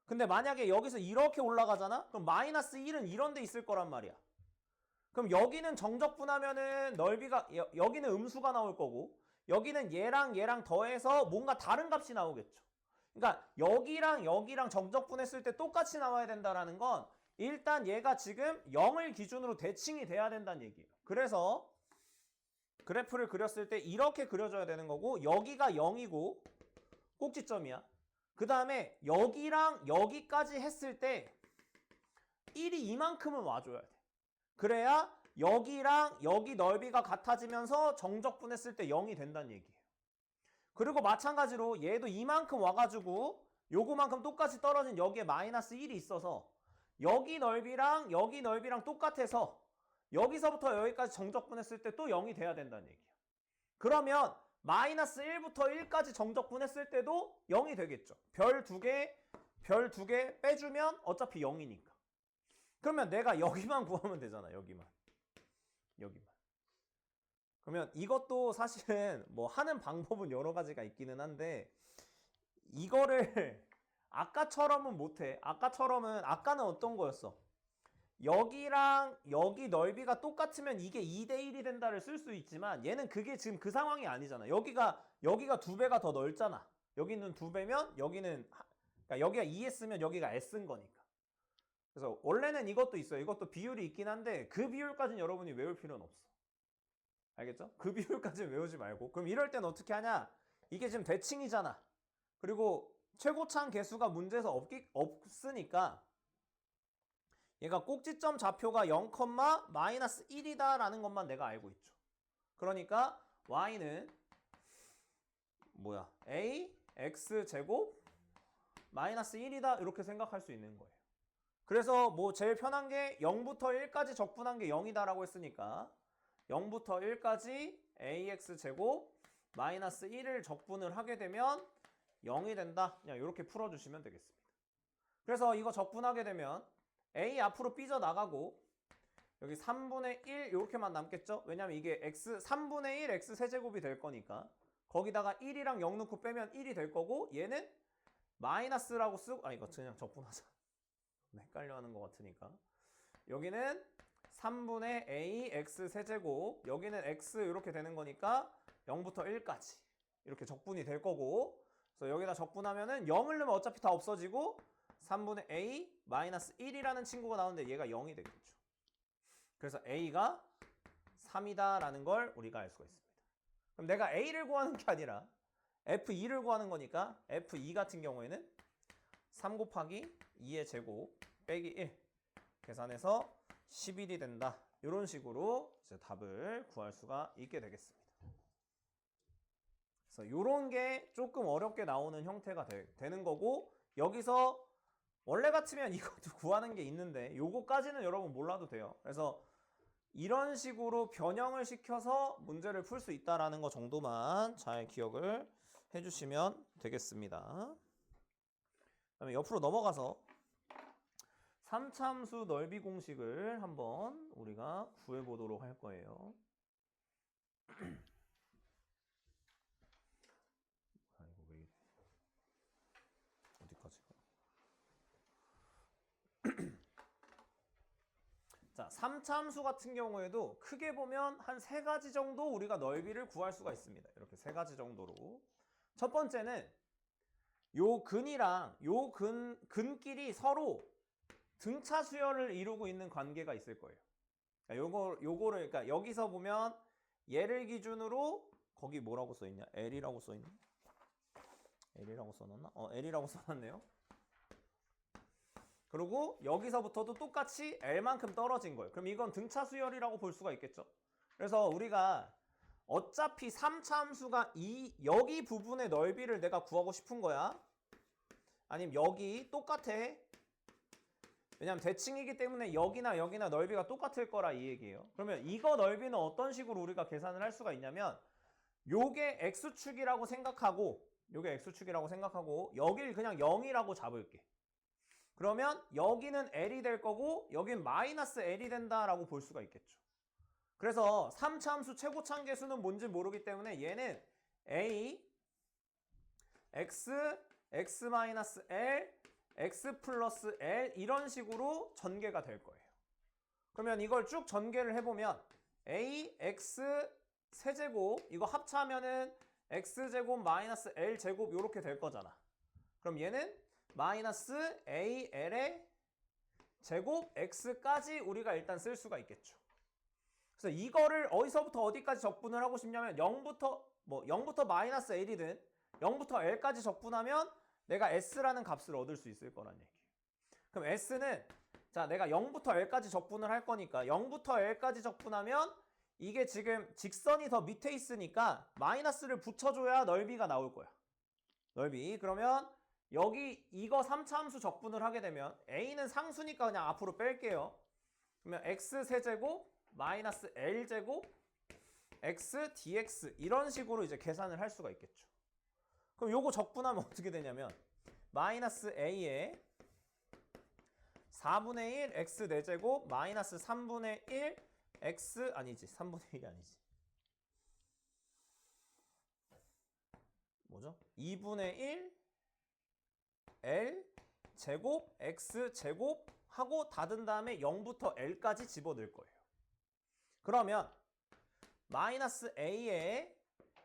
근데 만약에 여기서 이렇게 올라가잖아? 그럼 마이너스 1은 이런 데 있을 거란 말이야. 그럼 여기는 정적분하면은 넓이가 여기는 음수가 나올 거고 여기는 얘랑 더해서 뭔가 다른 값이 나오겠죠. 그러니까 여기랑 정적분했을 때 똑같이 나와야 된다라는 건 일단 얘가 지금 0을 기준으로 대칭이 돼야 된다는 얘기예요. 그래서 그래프를 그렸을 때 이렇게 그려줘야 되는 거고 여기가 0이고 꼭지점이야. 그 다음에 여기랑 여기까지 했을 때 1이 이만큼은 와줘야 돼. 그래야 여기랑 여기 넓이가 같아지면서 정적분했을 때 0이 된다는 얘기예요. 그리고 마찬가지로 얘도 이만큼 와가지고 요거만큼 똑같이 떨어진 여기에 마이너스 1이 있어서 여기 넓이랑 똑같아서 여기서부터 여기까지 정적분했을 때 또 0이 돼야 된다는 얘기예요. 그러면 마이너스 1부터 1까지 정적분했을 때도 0이 되겠죠. 별 두 개 빼주면 어차피 0이니까. 그러면 내가 여기만 구하면 되잖아. 여기만. 그러면 이것도 사실은 뭐 하는 방법은 여러 가지가 있기는 한데 이거를 아까처럼은 못해. 아까는 어떤 거였어? 여기랑 여기 넓이가 똑같으면 이게 2대1이 된다를 쓸 수 있지만 얘는 그게 지금 그 상황이 아니잖아. 여기가 2배가 더 넓잖아. 여기는 2배면 그러니까 여기가 2S면 여기가 S인 거니까. 그래서 원래는 이것도 있어요. 이것도 비율이 있긴 한데 그 비율까지는 여러분이 외울 필요는 없어. 알겠죠? 그 비율까지는 외우지 말고. 그럼 이럴 땐 어떻게 하냐? 이게 지금 대칭이잖아. 그리고 최고차항 개수가 문제에서 없으니까 얘가 꼭지점 좌표가 0, 마이너스 1이다 라는 것만 내가 알고 있죠. 그러니까 y는 뭐야? a x제곱 마이너스 1이다 이렇게 생각할 수 있는 거예요. 그래서 뭐 제일 편한 게 0부터 1까지 적분한 게 0이다 라고 했으니까 0부터 1까지 ax제곱 마이너스 1을 적분을 하게 되면 0이 된다. 그냥 이렇게 풀어주시면 되겠습니다. 그래서 이거 적분하게 되면 a 앞으로 삐져나가고 여기 3분의 1 이렇게만 남겠죠? 왜냐면 이게 3분의 1 x 세제곱이 될 거니까 거기다가 1이랑 0 넣고 빼면 1이 될 거고 얘는 마이너스라고 쓰고 이거 그냥 적분하자. 헷갈려하는 것 같으니까 여기는 3분의 a x 세제곱 여기는 x 이렇게 되는 거니까 0부터 1까지 이렇게 적분이 될 거고 그래서 여기다 적분하면은 0을 넣으면 어차피 다 없어지고 3분의 a 마이너스 1이라는 친구가 나오는데 얘가 0이 되겠죠. 그래서 a가 3이다 라는 걸 우리가 알 수가 있습니다. 그럼 내가 a를 구하는 게 아니라 f2를 구하는 거니까 f2 같은 경우에는 3 곱하기 2의 제곱 빼기 1 계산해서 11이 된다. 이런 식으로 이제 답을 구할 수가 있게 되겠습니다. 그래서 이런 게 조금 어렵게 나오는 형태가 되는 거고 여기서 원래 같으면 이것도 구하는 게 있는데 요거까지는 여러분 몰라도 돼요. 그래서 이런 식으로 변형을 시켜서 문제를 풀 수 있다라는 거 정도만 잘 기억을 해주시면 되겠습니다. 그다음에 옆으로 넘어가서 3차함수 넓이 공식을 한번 우리가 구해보도록 할 거예요. 이거 왜 이래? 어디까지 가? 자, 3차함수 같은 경우에도 크게 보면 한 3가지 정도 우리가 넓이를 구할 수가 있습니다. 이렇게 3가지 정도로. 첫 번째는 요 근이랑 요 근끼리 서로 등차 수열을 이루고 있는 관계가 있을 거예요. 요거를 그러니까 여기서 보면 얘를 기준으로 거기 뭐라고 써 있냐? L이라고 써 있나? L이라고 써놨나? L이라고 써놨네요. 그리고 여기서부터도 똑같이 L만큼 떨어진 거예요. 그럼 이건 등차 수열이라고 볼 수가 있겠죠. 그래서 우리가 어차피 3차 함수가 여기 부분의 넓이를 내가 구하고 싶은 거야. 아니면 여기 똑같아. 왜냐면 대칭이기 때문에 여기나 넓이가 똑같을 거라 이 얘기예요. 그러면 이거 넓이는 어떤 식으로 우리가 계산을 할 수가 있냐면 요게 x축이라고 생각하고 여길 그냥 0이라고 잡을게. 그러면 여기는 L이 될 거고 여긴 마이너스 L이 된다라고 볼 수가 있겠죠. 그래서 3차 함수 최고차항 계수는 뭔지 모르기 때문에 얘는 A x x 마이너스 l x 플러스 l 이런 식으로 전개가 될 거예요. 그러면 이걸 쭉 전개를 해보면 a x 세제곱 이거 합차하면은 x제곱 마이너스 l제곱 이렇게 될 거잖아. 그럼 얘는 마이너스 al의 제곱 x까지 우리가 일단 쓸 수가 있겠죠. 그래서 이거를 어디서부터 어디까지 적분을 하고 싶냐면 0부터 마이너스 l이든 0부터 l까지 적분하면 내가 s라는 값을 얻을 수 있을 거란 얘기예요. 그럼 s는 자 내가 0부터 l까지 적분을 할 거니까 0부터 l까지 적분하면 이게 지금 직선이 더 밑에 있으니까 마이너스를 붙여줘야 넓이가 나올 거야. 넓이. 그러면 여기 이거 3차 함수 적분을 하게 되면 a는 상수니까 그냥 앞으로 뺄게요. 그러면 x 세제곱 마이너스 l제곱 x dx 이런 식으로 이제 계산을 할 수가 있겠죠. 그럼 요거 적분하면 어떻게 되냐면 마이너스 a에 4분의 1 x 4제곱 마이너스 3분의 1 x 아니지 3분의 1이 아니지 뭐죠? 2분의 1 l 제곱 x 제곱 하고 닫은 다음에 0부터 l까지 집어넣을 거예요. 그러면 마이너스 a에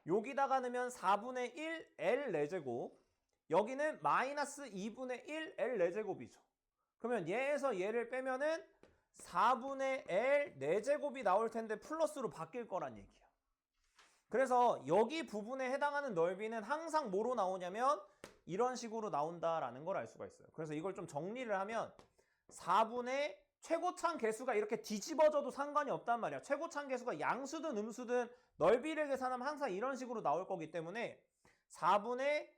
여기다가 넣으면 4분의 1 l 4제곱 여기는 마이너스 2분의 1 l 4제곱이죠. 그러면 얘에서 얘를 빼면은 4분의 l 4제곱이 나올 텐데 플러스로 바뀔 거란 얘기야. 그래서 여기 부분에 해당하는 넓이는 항상 뭐로 나오냐면 이런 식으로 나온다라는 걸 알 수가 있어요. 그래서 이걸 좀 정리를 하면 4분의 최고창 개수가 이렇게 뒤집어져도 상관이 없단 말이야. 최고창 개수가 양수든 음수든 넓이를 계산하면 항상 이런 식으로 나올 거기 때문에 4분의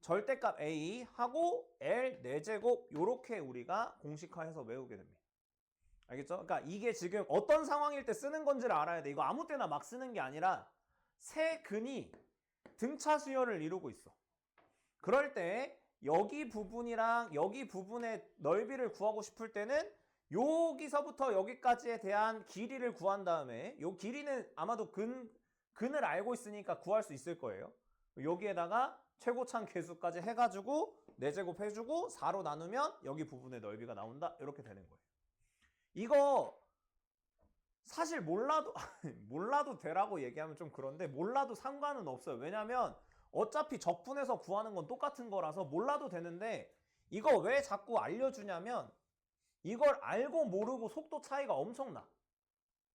절대값 a 하고 l 4제곱 요렇게 우리가 공식화해서 외우게 됩니다. 알겠죠? 그러니까 이게 지금 어떤 상황일 때 쓰는 건지를 알아야 돼. 이거 아무 때나 막 쓰는 게 아니라 세 근이 등차 수열을 이루고 있어. 그럴 때 여기 부분이랑 여기 부분의 넓이를 구하고 싶을 때는 여기서부터 여기까지에 대한 길이를 구한 다음에 요 길이는 아마도 근을 알고 있으니까 구할 수 있을 거예요. 여기에다가 최고창 개수까지 해가지고 4제곱 해주고 4로 나누면 여기 부분의 넓이가 나온다. 이렇게 되는 거예요. 이거 사실 몰라도 되라고 얘기하면 좀 그런데 몰라도 상관은 없어요. 왜냐면 어차피 적분해서 구하는 건 똑같은 거라서 몰라도 되는데 이거 왜 자꾸 알려주냐면 이걸 알고 모르고 속도 차이가 엄청나.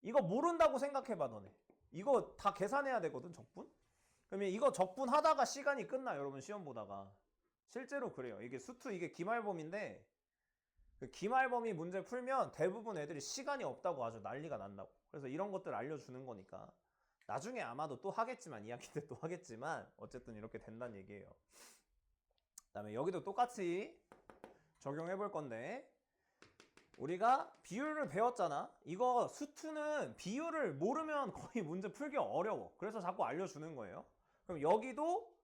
이거 모른다고 생각해봐 너네. 이거 다 계산해야 되거든 적분? 그러면 이거 적분하다가 시간이 끝나 여러분 시험 보다가. 실제로 그래요. 이게 수투 이게 기말범인데 그 기말범이 문제 풀면 대부분 애들이 시간이 없다고 아주 난리가 난다고. 그래서 이런 것들 알려주는 거니까 나중에 아마도 또 하겠지만 2학기 때 또 하겠지만 어쨌든 이렇게 된다는 얘기예요. 그다음에 여기도 똑같이 적용해 볼 건데 우리가 비율을 배웠잖아. 이거 수투는 비율을 모르면 거의 문제 풀기 어려워. 그래서 자꾸 알려주는 거예요. 그럼 여기도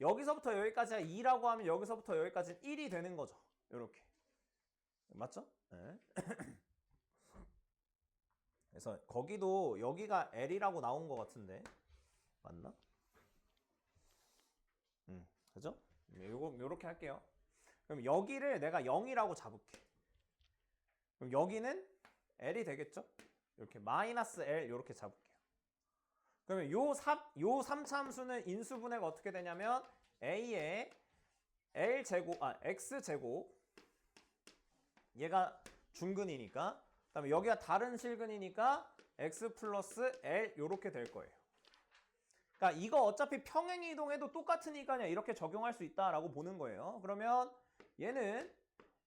여기서부터 여기까지가 2라고 하면 여기서부터 여기까지는 1이 되는 거죠. 이렇게. 맞죠? 네. 그래서 거기도 여기가 L이라고 나온 것 같은데 맞나? 그죠? 요렇게 할게요. 그럼 여기를 내가 0이라고 잡을게. 그럼 여기는 L이 되겠죠? 이렇게 마이너스 L 이렇게 잡을게요. 그러면 요 3차 함수는 인수분해가 어떻게 되냐면 A의 L제곱, X제곱 얘가 중근이니까 그 다음에 여기가 다른 실근이니까 X 플러스 L 요렇게 될 거예요. 그러니까 이거 어차피 평행 이동해도 똑같으니까 이렇게 적용할 수 있다라고 보는 거예요. 그러면 얘는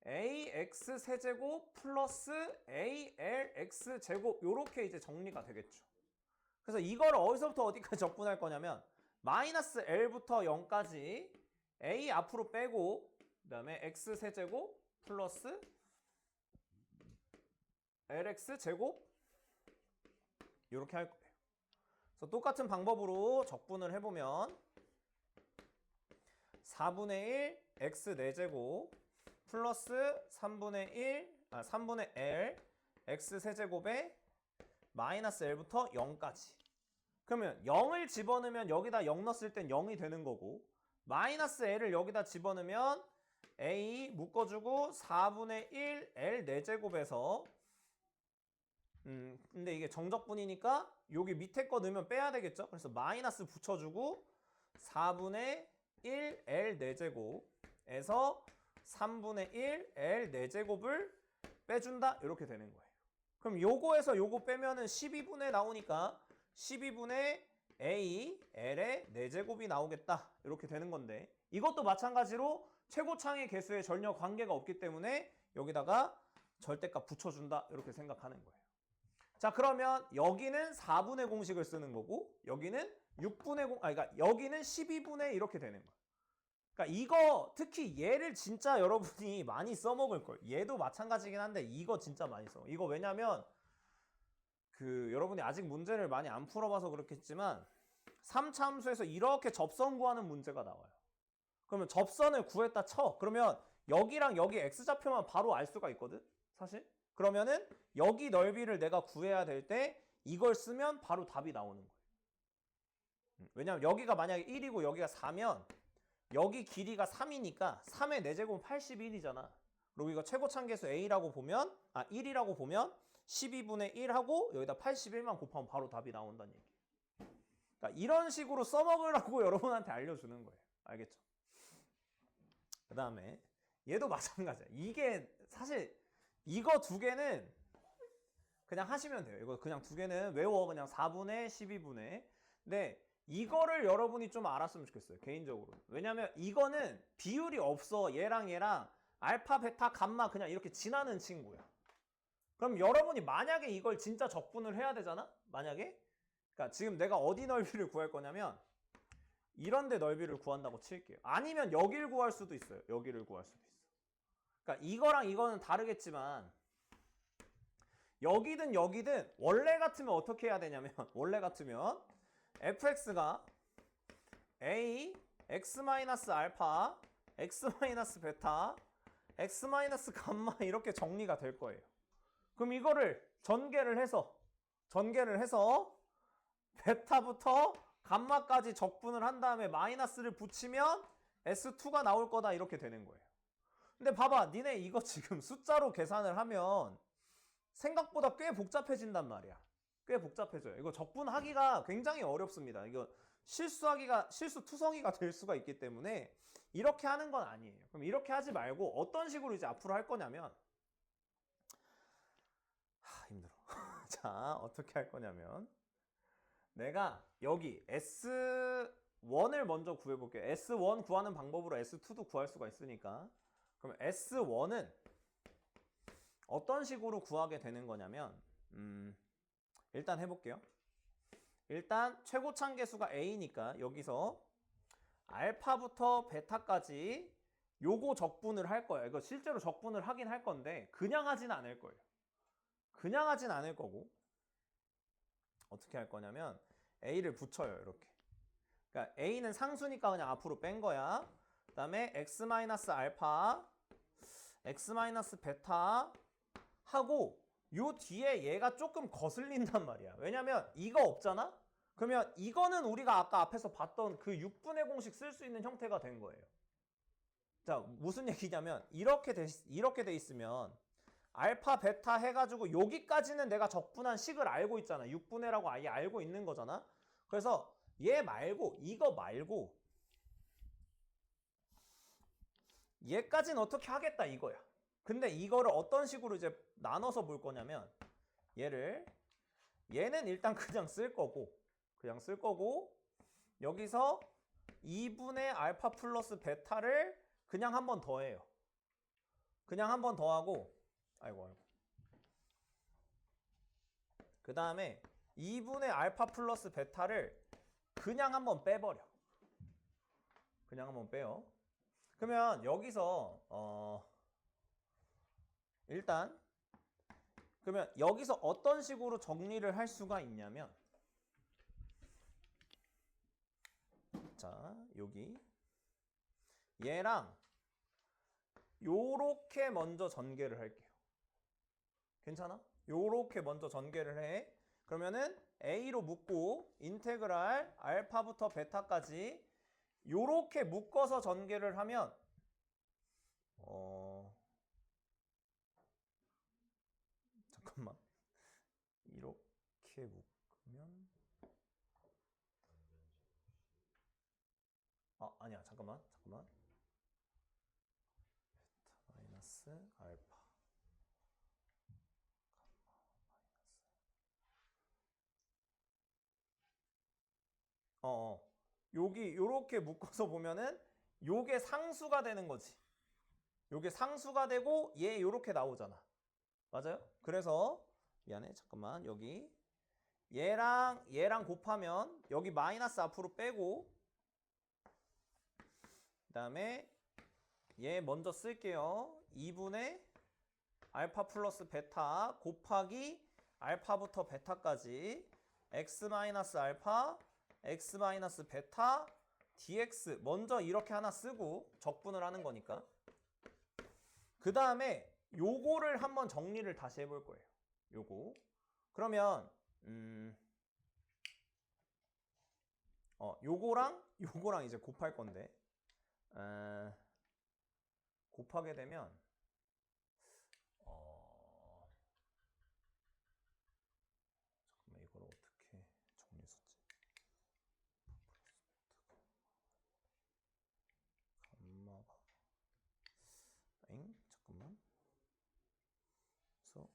AX 세제곱 플러스 ALX 제곱 요렇게 이제 정리가 되겠죠. 그래서 이걸 어디서부터 어디까지 적분할 거냐면 마이너스 L부터 0까지 A 앞으로 빼고 그 다음에 X 세제곱 플러스 LX 제곱 이렇게 할 거예요. 그래서 똑같은 방법으로 적분을 해보면 4분의 1 X 4제곱 플러스 3분의 L X 세제곱에 마이너스 L부터 0까지 그러면 0을 집어넣으면 여기다 0 넣었을 땐 0이 되는 거고 마이너스 L을 여기다 집어넣으면 A 묶어주고 4분의 1 L 4제곱에서 근데 이게 정적분이니까 여기 밑에 거 넣으면 빼야 되겠죠? 그래서 마이너스 붙여주고 4분의 1 L 4제곱에서 3분의 1 L 4제곱을 빼준다? 이렇게 되는 거예요. 그럼 요거에서 요거 빼면은 12분의 나오니까 12분의 A, L의 4제곱이 나오겠다. 이렇게 되는 건데 이것도 마찬가지로 최고창의 개수에 전혀 관계가 없기 때문에 여기다가 절대값 붙여준다. 이렇게 생각하는 거예요. 자, 그러면 여기는 4분의 공식을 쓰는 거고 여기는 6분의 그러니까 여기는 12분의 이렇게 되는 거예요. 그러니까 이거 특히 얘를 진짜 여러분이 많이 써먹을 거예요. 얘도 마찬가지긴 한데 이거 진짜 많이 써. 이거 왜냐면 여러분이 아직 문제를 많이 안 풀어봐서 그렇겠지만 3차 함수에서 이렇게 접선 구하는 문제가 나와요. 그러면 접선을 구했다 쳐. 그러면 여기랑 여기 x좌표만 바로 알 수가 있거든 사실. 그러면은 여기 넓이를 내가 구해야 될 때 이걸 쓰면 바로 답이 나오는 거예요. 왜냐면 여기가 만약에 1이고 여기가 4면 여기 길이가 3이니까 3의 4제곱은 81이잖아. 그리고 이거 최고참계수 A라고 보면 1이라고 보면 12분의 1하고 여기다 81만 곱하면 바로 답이 나온다는 얘기. 그러니까 이런 식으로 써먹으라고 여러분한테 알려주는 거예요. 알겠죠? 그 다음에 얘도 마찬가지야. 이게 사실 이거 두 개는 그냥 하시면 돼요. 이거 그냥 두 개는 외워. 그냥 4분의 12분의. 근데 이거를 여러분이 좀 알았으면 좋겠어요. 개인적으로. 왜냐면 이거는 비율이 없어. 얘랑 알파, 베타, 감마 그냥 이렇게 지나는 친구야. 그럼 여러분이 만약에 이걸 진짜 적분을 해야 되잖아? 만약에? 그러니까 지금 내가 어디 넓이를 구할 거냐면 이런 데 넓이를 구한다고 칠게요. 아니면 여기를 구할 수도 있어요. 여기를 구할 수도 있어. 그러니까 이거랑 이거는 다르겠지만 여기든 여기든 원래 같으면 어떻게 해야 되냐면 원래 같으면 fx가 a x-알파 x-베타 x-감마 이렇게 정리가 될 거예요. 그럼 이거를 전개를 해서 베타부터 감마까지 적분을 한 다음에 마이너스를 붙이면 S2가 나올 거다 이렇게 되는 거예요. 근데 봐봐, 니네 이거 지금 숫자로 계산을 하면 생각보다 꽤 복잡해진단 말이야. 꽤 복잡해져요. 이거 적분하기가 굉장히 어렵습니다. 이거 실수투성이가 될 수가 있기 때문에 이렇게 하는 건 아니에요. 그럼 이렇게 하지 말고 어떤 식으로 이제 앞으로 할 거냐면 힘들어. 자, 어떻게 할 거냐면 내가 여기 S1을 먼저 구해볼게요. S1 구하는 방법으로 S2도 구할 수가 있으니까 그럼 S1은 어떤 식으로 구하게 되는 거냐면 일단 해볼게요. 일단 최고참 계수가 A니까 여기서 알파부터 베타까지 요거 적분을 할 거예요. 이거 실제로 적분을 하긴 할 건데 그냥 하진 않을 거예요. 그냥 하진 않을 거고 어떻게 할 거냐면 A를 붙여요. 이렇게. 그러니까 A는 상수니까 그냥 앞으로 뺀 거야. 그 다음에 x-알파 x-베타 하고 요 뒤에 얘가 조금 거슬린단 말이야. 왜냐면 이거 없잖아? 그러면 이거는 우리가 아까 앞에서 봤던 그 6분의 공식 쓸 수 있는 형태가 된 거예요. 자, 무슨 얘기냐면 이렇게 돼 있으면 알파, 베타 해가지고 여기까지는 내가 적분한 식을 알고 있잖아. 6분의라고 아예 알고 있는 거잖아. 그래서 얘 말고 이거 말고 얘까지는 어떻게 하겠다 이거야. 근데 이거를 어떤 식으로 이제 나눠서 볼 거냐면 얘는 일단 그냥 쓸 거고 여기서 2분의 알파 플러스 베타를 그냥 한 번 더 해요. 그냥 한 번 더 하고 아이고 그 다음에 2분의 알파 플러스 베타를 그냥 한 번 빼버려. 그냥 한 번 빼요. 그러면 여기서 일단 그러면 여기서 어떤 식으로 정리를 할 수가 있냐면 자, 여기 얘랑 요렇게 먼저 전개를 할게요. 괜찮아? 요렇게 먼저 전개를 해. 그러면은 A로 묶고 인테그랄 알파부터 베타까지 요렇게 묶어서 전개를 하면 잠깐만 이렇게 묶으면 아니야 잠깐만 베타 마이너스 알파 여기 요렇게 묶어서 보면은 요게 상수가 되는 거지. 요게 상수가 되고 얘 요렇게 나오잖아. 맞아요? 그래서 미안해 잠깐만 여기 얘랑 곱하면 여기 마이너스 앞으로 빼고 그 다음에 얘 먼저 쓸게요. 2분의 알파 플러스 베타 곱하기 알파부터 베타까지 x 마이너스 알파 x 마이너스 베타 dx 먼저 이렇게 하나 쓰고 적분을 하는 거니까 그 다음에 요거를 한번 정리를 다시 해볼 거예요. 요거 그러면 요거랑 이제 곱할 건데 곱하게 되면 잠깐만 이걸 어떻게 정리했었지? 감마가 잠깐만 그래서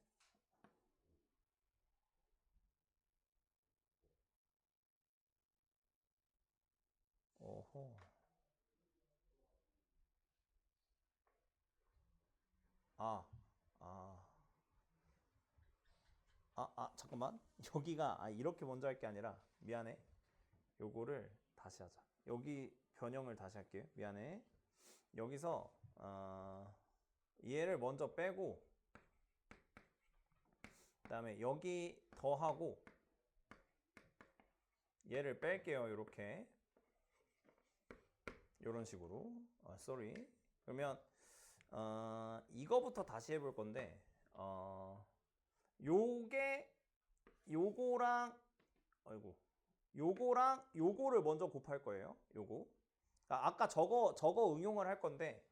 잠깐만 여기가 이렇게 먼저 할 게 아니라 미안해 요거를 다시 하자. 여기 변형을 다시 할게요. 미안해. 여기서 얘를 먼저 빼고 그 다음에 여기 더하고 얘를 뺄게요. 요렇게 요런 식으로 sorry. 그러면 이거부터 다시 해볼 건데 요거랑 요거를 먼저 곱할 거예요. 요거. 그러니까 아까 저거 응용을 할 건데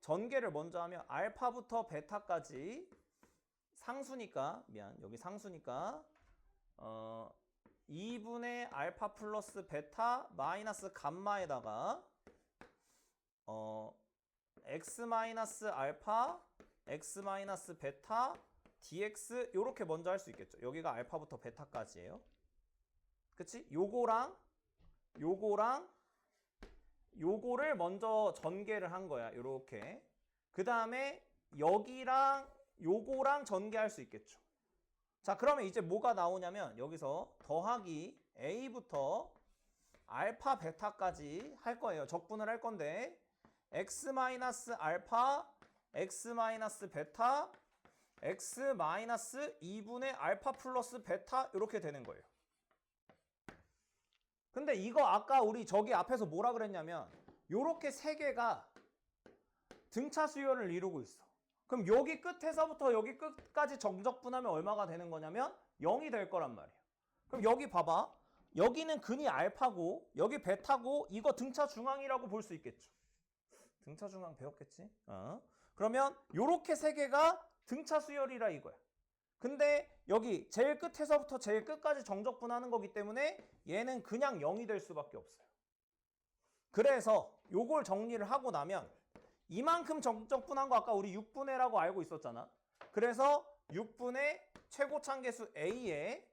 전개를 먼저 하면 알파부터 베타까지 상수니까 여기 상수니까 2분의 알파 플러스 베타 마이너스 감마에다가 x 마이너스 알파 x 마이너스 베타 dx 요렇게 먼저 할 수 있겠죠. 여기가 알파부터 베타까지예요. 그치? 요거를 먼저 전개를 한 거야. 요렇게. 그 다음에 여기랑 요거랑 전개할 수 있겠죠. 자, 그러면 이제 뭐가 나오냐면 여기서 더하기 a부터 알파 베타까지 할 거예요. 적분을 할 건데 x 마이너스 알파 x 마이너스 베타 x 마이너스 2분의 알파 플러스 베타 이렇게 되는 거예요. 근데 이거 아까 우리 저기 앞에서 뭐라 그랬냐면 요렇게 세 개가 등차 수열을 이루고 있어. 그럼 여기 끝에서부터 여기 끝까지 정적분하면 얼마가 되는 거냐면 0이 될 거란 말이에요. 그럼 여기 봐봐. 여기는 근이 알파고 여기 베타고 이거 등차 중앙이라고 볼 수 있겠죠. 등차 중앙 배웠겠지? 그러면 요렇게 세 개가 등차 수열이라 이거야. 근데 여기 제일 끝에서부터 제일 끝까지 정적분하는 거기 때문에 얘는 그냥 0이 될 수밖에 없어요. 그래서 요걸 정리를 하고 나면 이만큼 정적분한 거 아까 우리 6분의라고 알고 있었잖아. 그래서 6분의 최고차계수 a에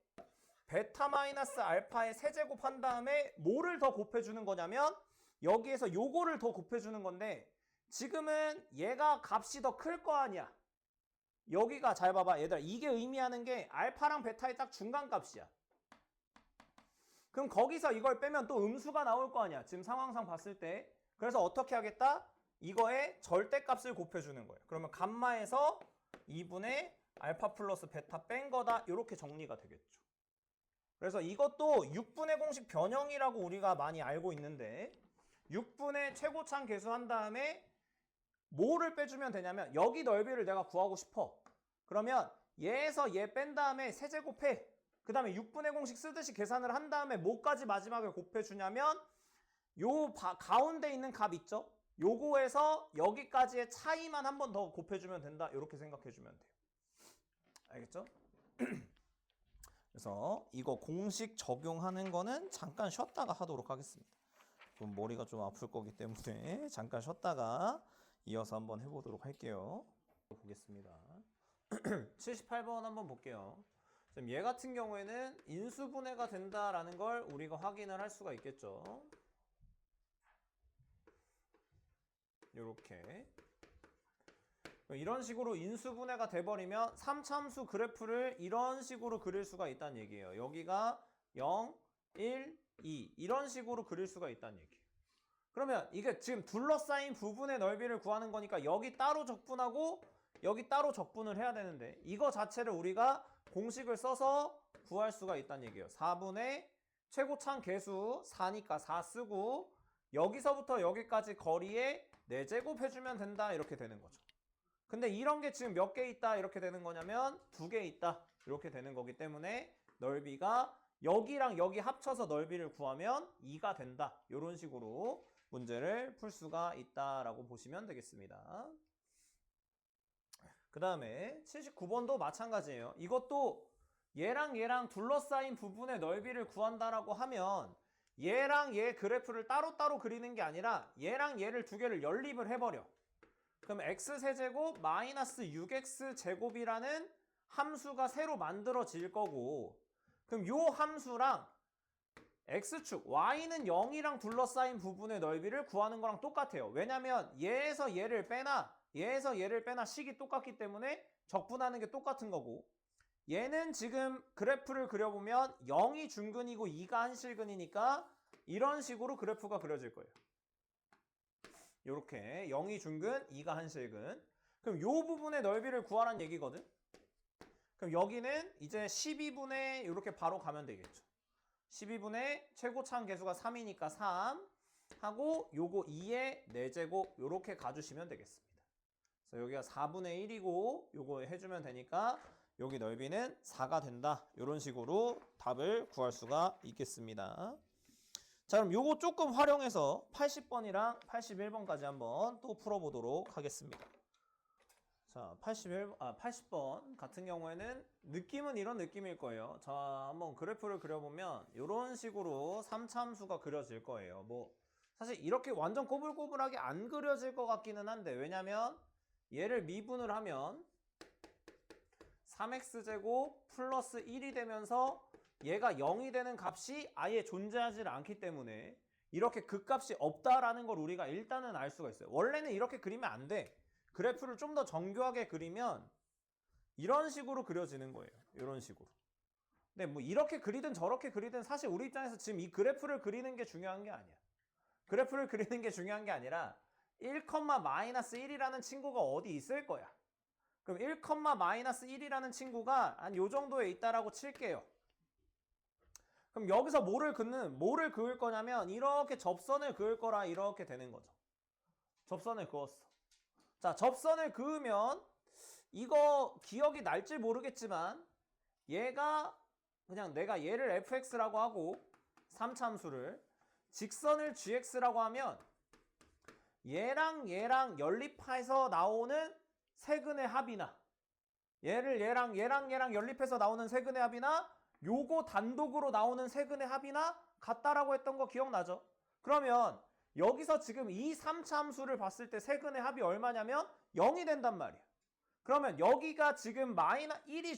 베타 마이너스 알파의 세제곱 한 다음에 뭐를 더 곱해주는 거냐면 여기에서 요거를 더 곱해주는 건데 지금은 얘가 값이 더 클 거 아니야. 여기가 잘 봐봐 얘들아 이게 의미하는 게 알파랑 베타의 딱 중간 값이야. 그럼 거기서 이걸 빼면 또 음수가 나올 거 아니야. 지금 상황상 봤을 때. 그래서 어떻게 하겠다? 이거의 절대값을 곱해주는 거예요. 그러면 감마에서 2분의 알파 플러스 베타 뺀 거다. 이렇게 정리가 되겠죠. 그래서 이것도 6분의 공식 변형이라고 우리가 많이 알고 있는데 6분의 최고차항 계수한 다음에 뭐를 빼주면 되냐면 여기 넓이를 내가 구하고 싶어. 그러면 얘에서 얘 뺀 다음에 세제곱해. 그 다음에 6분의 공식 쓰듯이 계산을 한 다음에 뭐까지 마지막에 곱해주냐면 요 가운데 있는 값 있죠? 요거에서 여기까지의 차이만 한 번 더 곱해주면 된다. 이렇게 생각해주면 돼요. 알겠죠? 그래서 이거 공식 적용하는 거는 잠깐 쉬었다가 하도록 하겠습니다. 좀 머리가 좀 아플 거기 때문에 잠깐 쉬었다가 이어서 한번 해보도록 할게요. 보겠습니다. 78번 한번 볼게요. 지금 얘 같은 경우에는 인수분해가 된다라는 걸 우리가 확인을 할 수가 있겠죠. 이렇게 이런 식으로 인수분해가 돼버리면 3참수 그래프를 이런 식으로 그릴 수가 있다는 얘기예요. 여기가 0, 1, 2 이런 식으로 그릴 수가 있다는 얘기예요. 그러면 이게 지금 둘러싸인 부분의 넓이를 구하는 거니까 여기 따로 적분하고 여기 따로 적분을 해야 되는데 이거 자체를 우리가 공식을 써서 구할 수가 있다는 얘기예요. 4분의 최고창 개수 4니까 4 쓰고 여기서부터 여기까지 거리에 4제곱 해주면 된다 이렇게 되는 거죠. 근데 이런 게 지금 몇 개 있다 이렇게 되는 거냐면 2개 있다 이렇게 되는 거기 때문에 넓이가 여기랑 여기 합쳐서 넓이를 구하면 2가 된다. 이런 식으로 문제를 풀 수가 있다라고 보시면 되겠습니다. 그 다음에 79번도 마찬가지예요. 이것도 얘랑 얘랑 둘러싸인 부분의 넓이를 구한다라고 하면 얘랑 얘 그래프를 따로따로 그리는 게 아니라 얘랑 얘를 두 개를 연립을 해버려. 그럼 x세제곱 마이너스 6x제곱이라는 함수가 새로 만들어질 거고 그럼 요 함수랑 x축 y는 0이랑 둘러싸인 부분의 넓이를 구하는 거랑 똑같아요. 왜냐면 얘에서 얘를 빼나 얘에서 얘를 빼나 식이 똑같기 때문에 적분하는 게 똑같은 거고 얘는 지금 그래프를 그려보면 0이 중근이고 2가 한실근이니까 이런 식으로 그래프가 그려질 거예요. 요렇게 0이 중근, 2가 한실근. 그럼 요 부분의 넓이를 구하라는 얘기거든. 그럼 여기는 이제 12분의 이렇게 바로 가면 되겠죠. 12분의 최고차항 개수가 3이니까 3 하고 요거 2의 4제곱 요렇게 가주시면 되겠습니다. 그래서 여기가 4분의 1이고 요거 해주면 되니까 여기 넓이는 4가 된다. 이런 식으로 답을 구할 수가 있겠습니다. 자, 그럼 요거 조금 활용해서 80번이랑 81번까지 한번 또 풀어보도록 하겠습니다. 자, 80번 같은 경우에는 느낌은 이런 느낌일 거예요. 자, 한번 그래프를 그려보면 이런 식으로 3차함수가 그려질 거예요. 뭐 사실 이렇게 완전 꼬불꼬불하게 안 그려질 것 같기는 한데 왜냐면 얘를 미분을 하면 3x제곱 플러스 1이 되면서 얘가 0이 되는 값이 아예 존재하지 않기 때문에 이렇게 그 값이 없다라는 걸 우리가 일단은 알 수가 있어요. 원래는 이렇게 그리면 안 돼. 그래프를 좀 더 정교하게 그리면 이런 식으로 그려지는 거예요. 이런 식으로. 근데 뭐 이렇게 그리든 저렇게 그리든 사실 우리 입장에서 지금 이 그래프를 그리는 게 중요한 게 아니야. 그래프를 그리는 게 중요한 게 아니라 1,-1이라는 친구가 어디 있을 거야. 그럼 1,-1이라는 친구가 한 요 정도에 있다라고 칠게요. 그럼 여기서 뭐를 그을 거냐면 이렇게 접선을 그을 거라 이렇게 되는 거죠. 접선을 그었어. 자, 접선을 그으면 이거 기억이 날지 모르겠지만 얘가 그냥 내가 얘를 fx라고 하고 3차함수를 직선을 gx라고 하면 얘랑 얘랑 연립해서 나오는 세근의 합이나 얘를 얘랑 연립해서 나오는 세근의 합이나 요거 단독으로 나오는 세근의 합이나 같다라고 했던 거 기억나죠? 그러면 여기서 지금 이 3차 함수를 봤을 때 세근의 합이 얼마냐면 0이 된단 말이야. 그러면 여기가 지금 -1이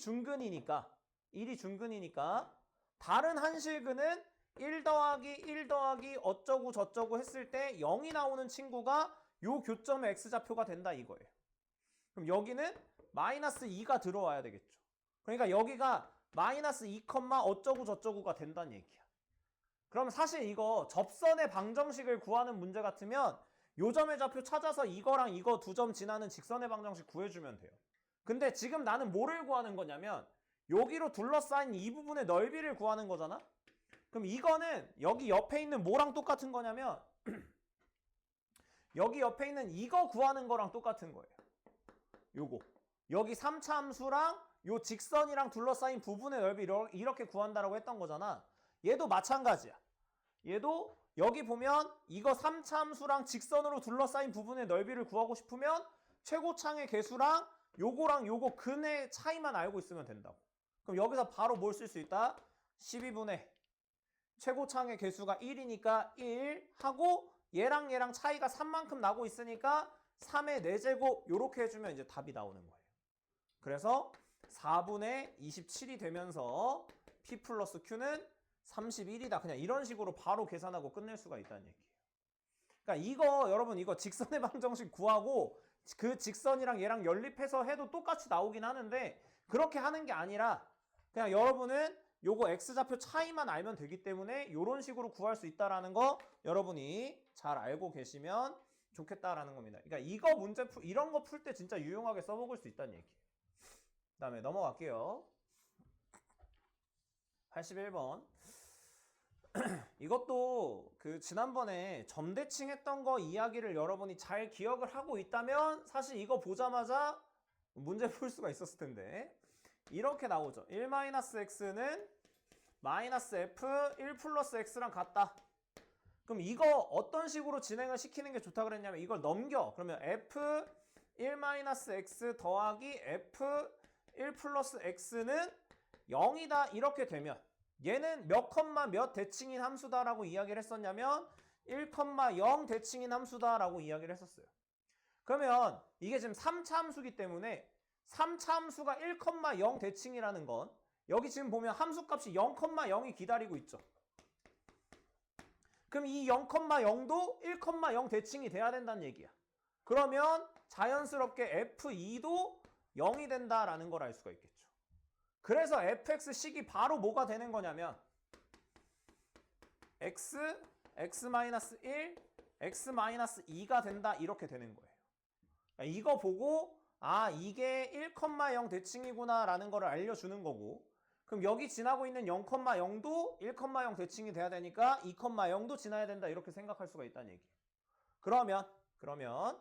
중근이니까 다른 한실근은 1 더하기 1 더하기 어쩌고 저쩌고 했을 때 0이 나오는 친구가 요 교점의 x좌표가 된다 이거예요. 그럼 여기는 -2가 들어와야 되겠죠. 그러니까 여기가 -2, 어쩌고 저쩌고가 된다는 얘기야. 그럼 사실 이거 접선의 방정식을 구하는 문제 같으면 요 점의 좌표 찾아서 이거랑 이거 두 점 지나는 직선의 방정식 구해주면 돼요. 근데 지금 나는 뭐를 구하는 거냐면 여기로 둘러싸인 이 부분의 넓이를 구하는 거잖아? 그럼 이거는 여기 옆에 있는 뭐랑 똑같은 거냐면 여기 옆에 있는 이거 구하는 거랑 똑같은 거예요. 요거. 여기 3차 함수랑 요 직선이랑 둘러싸인 부분의 넓이 이렇게 구한다라고 했던 거잖아. 얘도 마찬가지야. 얘도 여기 보면 이거 3차 함수랑 직선으로 둘러싸인 부분의 넓이를 구하고 싶으면 최고창의 개수랑 요거랑 요거 근의 차이만 알고 있으면 된다고. 그럼 여기서 바로 뭘 쓸 수 있다? 12분의 최고창의 개수가 1이니까 1 하고 얘랑 얘랑 차이가 3만큼 나고 있으니까 3의 4제곱 요렇게 해주면 이제 답이 나오는 거예요. 그래서 4분의 27이 되면서 P 플러스 Q는 31이다. 그냥 이런 식으로 바로 계산하고 끝낼 수가 있다는 얘기예요. 그러니까 이거 여러분 이거 직선의 방정식 구하고 그 직선이랑 얘랑 연립해서 해도 똑같이 나오긴 하는데 그렇게 하는 게 아니라 그냥 여러분은 요거 x좌표 차이만 알면 되기 때문에 이런 식으로 구할 수 있다라는 거 여러분이 잘 알고 계시면 좋겠다라는 겁니다. 그러니까 이거 문제 이런 거 풀 때 진짜 유용하게 써먹을 수 있다는 얘기예요. 그 다음에 넘어갈게요. 81번. 이것도 그 지난번에 점대칭 했던 거 이야기를 여러분이 잘 기억을 하고 있다면 사실 이거 보자마자 문제 풀 수가 있었을 텐데 이렇게 나오죠. 1-x는 마이너스 f 1 플러스 x랑 같다. 그럼 이거 어떤 식으로 진행을 시키는 게 좋다 그랬냐면 이걸 넘겨. 그러면 f 1-x 더하기 f 1 플러스 x는 0이다 이렇게 되면 얘는 몇 컴마 몇 대칭인 함수다라고 이야기를 했었냐면 1,0 대칭인 함수다라고 이야기를 했었어요. 그러면 이게 지금 3차 함수기 때문에 3차 함수가 1,0 대칭이라는 건 여기 지금 보면 함수값이 0,0이 기다리고 있죠. 그럼 이 0,0도 1,0 대칭이 돼야 된다는 얘기야. 그러면 자연스럽게 F2도 0이 된다라는 걸 알 수가 있겠죠. 그래서 fx식이 바로 뭐가 되는 거냐면 x, x-1, x-2가 된다 이렇게 되는 거예요. 그러니까 이거 보고 아 이게 1,0 대칭이구나 라는 거를 알려주는 거고 그럼 여기 지나고 있는 0,0도 1,0 대칭이 돼야 되니까 2,0도 지나야 된다 이렇게 생각할 수가 있다는 얘기예요. 그러면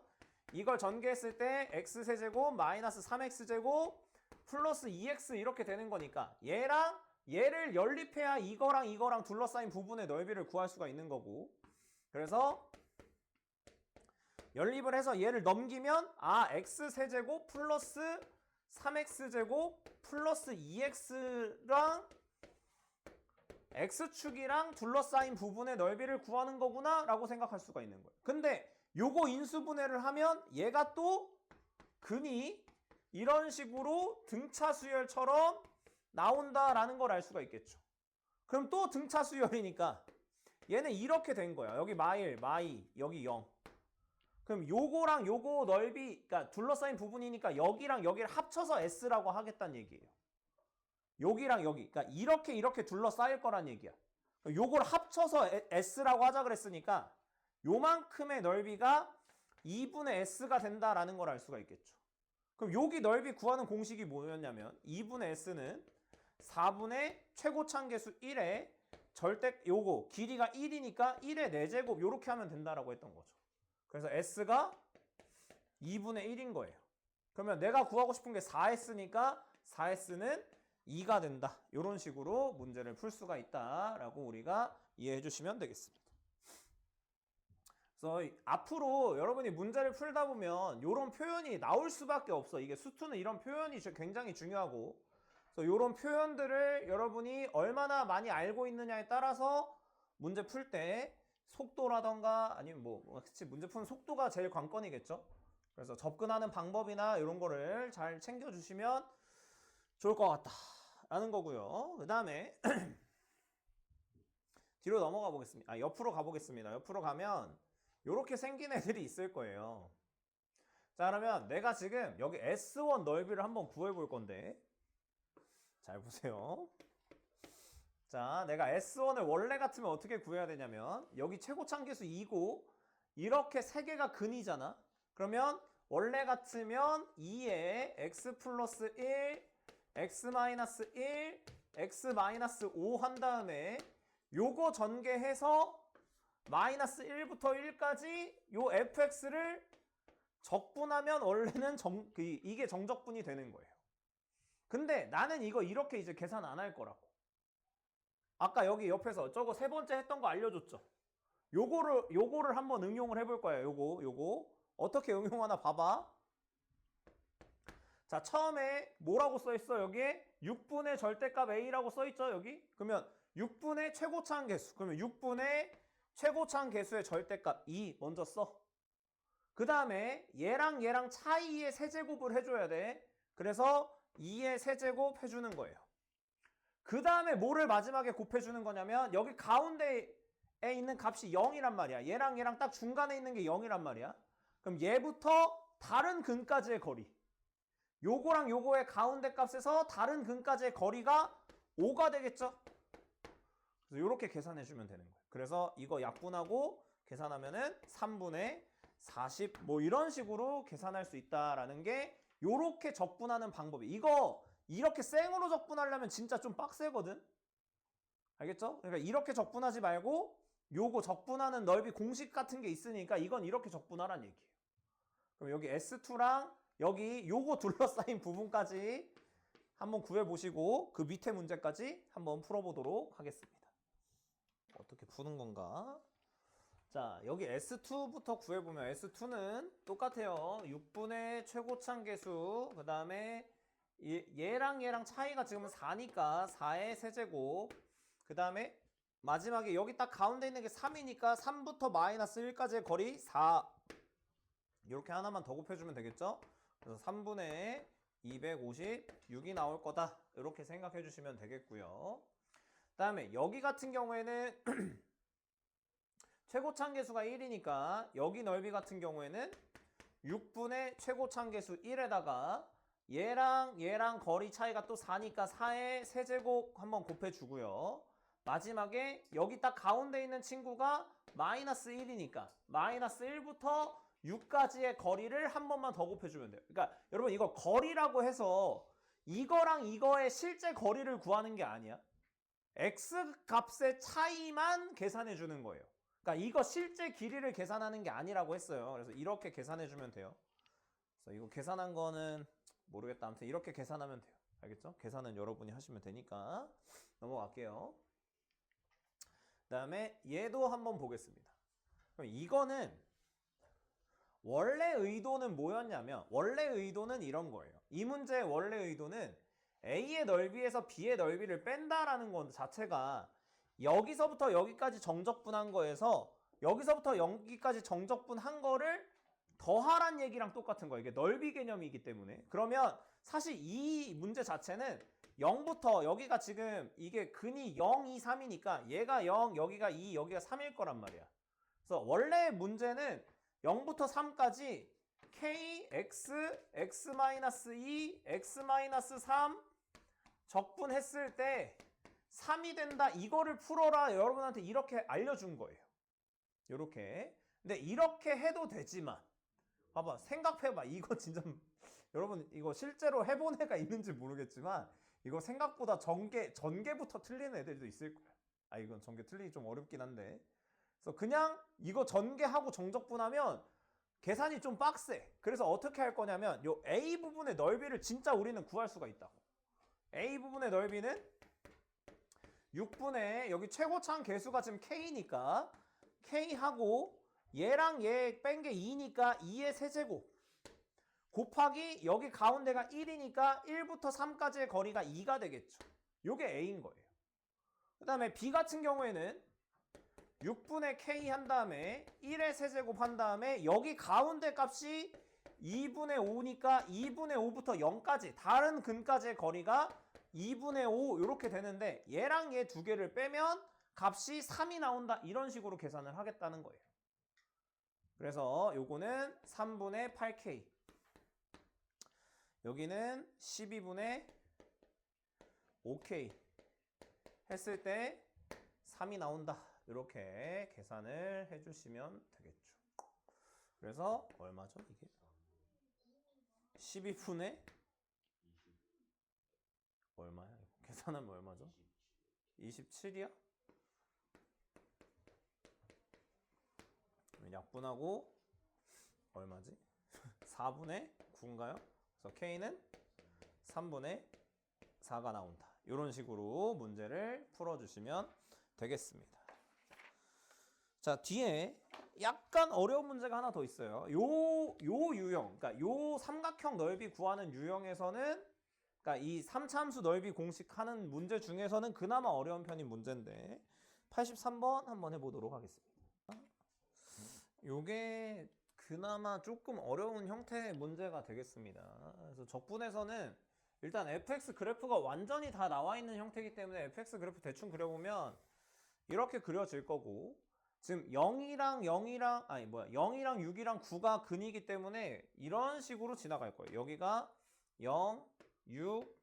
이걸 전개했을 때 x세제곱 마이너스 3x제곱 플러스 2x 이렇게 되는 거니까 얘랑 얘를 연립해야 이거랑 둘러싸인 부분의 넓이를 구할 수가 있는 거고 그래서 연립을 해서 얘를 넘기면 아 x세제곱 플러스 3x제곱 플러스 2x랑 x축이랑 둘러싸인 부분의 넓이를 구하는 거구나 라고 생각할 수가 있는 거예요. 근데 요거 인수분해를 하면 얘가 또 근이 이런 식으로 등차 수열처럼 나온다라는 걸 알 수가 있겠죠. 그럼 또 등차 수열이니까 얘는 이렇게 된 거야. 여기 마일, 여기 0. 그럼 요거랑 요거 넓이, 그러니까 둘러싸인 부분이니까 여기랑 여기를 합쳐서 S라고 하겠다는 얘기예요. 여기랑 여기, 그러니까 이렇게 둘러싸일 거란 얘기야. 요걸 합쳐서 S라고 하자 그랬으니까 요만큼의 넓이가 2분의 S가 된다라는 걸 알 수가 있겠죠. 그럼 여기 넓이 구하는 공식이 뭐였냐면 2분의 S는 4분의 최고창 개수 1에 절대 요거 길이가 1이니까 1의 4제곱 요렇게 하면 된다라고 했던 거죠. 그래서 S가 2분의 1인 거예요. 그러면 내가 구하고 싶은 게 4S니까 4S는 2가 된다. 이런 식으로 문제를 풀 수가 있다라고 우리가 이해해 주시면 되겠습니다. 그래서 앞으로 여러분이 문제를 풀다 보면 이런 표현이 나올 수밖에 없어. 이게 수투는 이런 표현이 굉장히 중요하고 그래서 이런 표현들을 여러분이 얼마나 많이 알고 있느냐에 따라서 문제 풀 때 속도라던가 아니면 그치, 문제 푸는 속도가 제일 관건이겠죠. 그래서 접근하는 방법이나 이런 거를 잘 챙겨주시면 좋을 것 같다라는 거고요. 그 다음에 뒤로 넘어가 보겠습니다. 옆으로 가보겠습니다. 옆으로 가면 이렇게 생긴 애들이 있을 거예요. 자, 그러면 내가 지금 여기 S1 넓이를 한번 구해 볼 건데 잘 보세요. 자, 내가 S1을 원래 같으면 어떻게 구해야 되냐면 여기 최고창 개수 2고 이렇게 세 개가 근이잖아. 그러면 원래 같으면 2에 x 플러스 1, x 마이너스 1, x 마이너스 5 한 다음에 요거 전개해서 마이너스 1부터 1까지 요 fx를 적분하면 원래는 이게 정적분이 되는 거예요. 근데 나는 이거 이렇게 이제 계산 안 할 거라고. 아까 여기 옆에서 저거 세 번째 했던 거 알려줬죠. 요거를 한번 응용을 해볼 거예요. 요거 어떻게 응용하나 봐봐. 자, 처음에 뭐라고 써있어? 여기에 6분의 절대값 a라고 써있죠? 여기? 그러면 6분의 최고차항 개수. 그러면 6분의 최고차항 개수의 절대값 2 먼저 써. 그 다음에 얘랑 차이의 세제곱을 해줘야 돼. 그래서 2의 세제곱 해주는 거예요. 그 다음에 뭐를 마지막에 곱해주는 거냐면 여기 가운데에 있는 값이 0이란 말이야. 얘랑 딱 중간에 있는 게 0이란 말이야. 그럼 얘부터 다른 근까지의 거리. 요거랑 요거의 가운데 값에서 다른 근까지의 거리가 5가 되겠죠? 그래서 이렇게 계산해주면 되는 거예요. 그래서 이거 약분하고 계산하면은 3분의 40 뭐 이런 식으로 계산할 수 있다라는 게 요렇게 적분하는 방법이. 이거 이렇게 생으로 적분하려면 진짜 좀 빡세거든? 알겠죠? 그러니까 이렇게 적분하지 말고 요거 적분하는 넓이 공식 같은 게 있으니까 이건 이렇게 적분하란 얘기예요. 그럼 여기 S2랑 여기 요거 둘러싸인 부분까지 한번 구해보시고 그 밑에 문제까지 한번 풀어보도록 하겠습니다. 어떻게 푸는 건가? 자, 여기 S2부터 구해보면 S2는 똑같아요. 6분의 최고차항 개수, 그 다음에 얘랑 차이가 지금 4니까 4의 세제곱, 그 다음에 마지막에 여기 딱 가운데 있는 게 3이니까 3부터 마이너스 1까지의 거리 4. 이렇게 하나만 더 곱해주면 되겠죠? 그래서 3분의 256이 나올 거다. 이렇게 생각해 주시면 되겠고요. 그 다음에 여기 같은 경우에는 최고차항 개수가 1이니까 여기 넓이 같은 경우에는 6분의 최고차항 개수 1에다가 얘랑 거리 차이가 또 4니까 4의 세제곱 한번 곱해주고요. 마지막에 여기 딱 가운데 있는 친구가 마이너스 1이니까 마이너스 1부터 6까지의 거리를 한 번만 더 곱해주면 돼요. 그러니까 여러분 이거 거리라고 해서 이거랑 이거의 실제 거리를 구하는 게 아니야. x 값의 차이만 계산해 주는 거예요. 그러니까 이거 실제 길이를 계산하는 게 아니라고 했어요. 그래서 이렇게 계산해 주면 돼요. 그래서 이거 계산한 거는 모르겠다. 아무튼 이렇게 계산하면 돼요. 알겠죠? 계산은 여러분이 하시면 되니까 넘어갈게요. 그 다음에 얘도 한번 보겠습니다. 그럼 이거는 원래 의도는 뭐였냐면 원래 의도는 이런 거예요. 이 문제의 원래 의도는 A의 넓이에서 B의 넓이를 뺀다라는 것 자체가 여기서부터 여기까지 정적분한 거에서 여기서부터 여기까지 정적분한 거를 더하란 얘기랑 똑같은 거예요. 이게 넓이 개념이기 때문에. 그러면 사실 이 문제 자체는 0부터 여기가 지금 이게 근이 0, 2, 3이니까 얘가 0, 여기가 2, 여기가 3일 거란 말이야. 그래서 원래 문제는 0부터 3까지 k, x, x-2, x-3 적분했을 때 3이 된다. 이거를 풀어라. 여러분한테 이렇게 알려준 거예요. 이렇게. 근데 이렇게 해도 되지만 봐봐. 생각해봐. 이거 진짜 여러분 이거 실제로 해본 애가 있는지 모르겠지만 이거 생각보다 전개부터 틀리는 애들도 있을 거야. 아 이건 전개 틀리기 좀 어렵긴 한데. 그래서 그냥 이거 전개하고 정적분하면 계산이 좀 빡세. 그래서 어떻게 할 거냐면 요 A 부분의 넓이를 진짜 우리는 구할 수가 있다고. A 부분의 넓이는 6분의 여기 최고차항 개수가 지금 K니까 K하고 얘랑 얘 뺀 게 2니까 2의 세제곱 곱하기 여기 가운데가 1이니까 1부터 3까지의 거리가 2가 되겠죠. 요게 A인 거예요. 그 다음에 B 같은 경우에는 6분의 K 한 다음에 1의 세제곱 한 다음에 여기 가운데 값이 2분의 5니까 2분의 5부터 0까지 다른 근까지의 거리가 2분의 5 이렇게 되는데 얘랑 얘 두 개를 빼면 값이 3이 나온다. 이런 식으로 계산을 하겠다는 거예요. 그래서 요거는 3분의 8K 여기는 12분의 5K 했을 때 3이 나온다. 이렇게 계산을 해주시면 되겠죠. 그래서 얼마죠 이게? 12분의 얼마야? 이거 계산하면 얼마죠? 27이야? 약분하고 얼마지? 4분의 9인가요? 그래서 K는 3분의 4가 나온다. 이런 식으로 문제를 풀어주시면 되겠습니다. 자, 뒤에 약간 어려운 문제가 하나 더 있어요. 요 유형, 그러니까 요 삼각형 넓이 구하는 유형에서는, 그러니까 이 3차 함수 넓이 공식 하는 문제 중에서는 그나마 어려운 편인 문제인데 83번 한번 해보도록 하겠습니다. 요게 그나마 조금 어려운 형태의 문제가 되겠습니다. 그래서 적분에서는 일단 fx 그래프가 완전히 다 나와 있는 형태이기 때문에 fx 그래프 대충 그려보면 이렇게 그려질 거고, 지금 0이랑 6이랑 9가 근이기 때문에 이런 식으로 지나갈 거예요. 여기가 0, 6,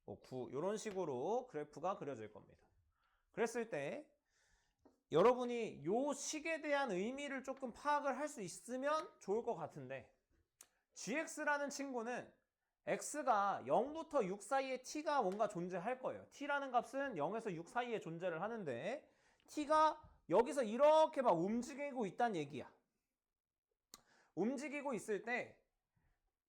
9 이런 식으로 그래프가 그려질 겁니다. 그랬을 때 여러분이 요 식에 대한 의미를 조금 파악을 할 수 있으면 좋을 것 같은데, gx라는 친구는 x가 0부터 6 사이에 t가 뭔가 존재할 거예요. t라는 값은 0에서 6 사이에 존재를 하는데 t가 여기서 이렇게 막 움직이고 있다는 얘기야. 움직이고 있을 때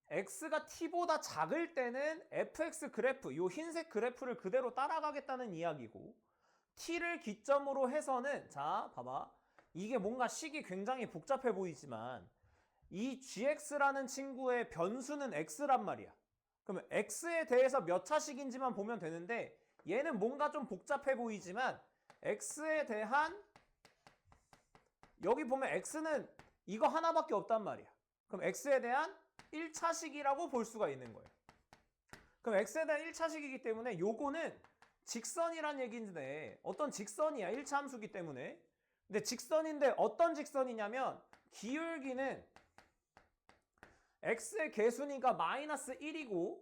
x가 t보다 작을 때는 fx 그래프, 요 흰색 그래프를 그대로 따라가겠다는 이야기고, t를 기점으로 해서는, 자 봐봐, 이게 뭔가 식이 굉장히 복잡해 보이지만 이 gx라는 친구의 변수는 x란 말이야. 그러면 x에 대해서 몇 차식인지만 보면 되는데 얘는 뭔가 좀 복잡해 보이지만 x에 대한, 여기 보면 x는 이거 하나밖에 없단 말이야. 그럼 x에 대한 1차식이라고 볼 수가 있는 거예요. 그럼 x에 대한 1차식이기 때문에 요거는 직선이란 얘기인데, 어떤 직선이야. 1차 함수기 때문에. 근데 직선인데 어떤 직선이냐면 기울기는 x의 개수니까 마이너스 1이고,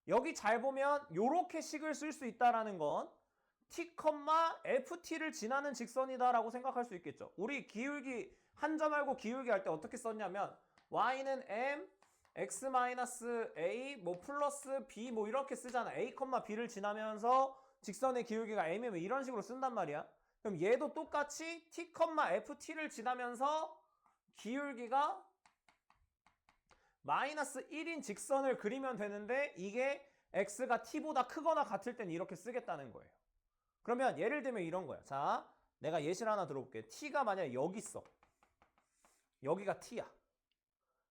여기 잘 보면 요렇게 식을 쓸 수 있다라는 건 t, ft를 지나는 직선이다라고 생각할 수 있겠죠. 우리 기울기 한 점 알고 기울기 할 때 어떻게 썼냐면 y는 m, x-a 뭐 플러스 b 뭐 이렇게 쓰잖아. a, b를 지나면서 직선의 기울기가 m이면 이런 식으로 쓴단 말이야. 그럼 얘도 똑같이 t, ft를 지나면서 기울기가 마이너스 1인 직선을 그리면 되는데, 이게 x가 t보다 크거나 같을 땐 이렇게 쓰겠다는 거예요. 그러면 예를 들면 이런 거야. 자, 내가 예시를 하나 들어볼게. t가 만약에 여기 있어. 여기가 t야.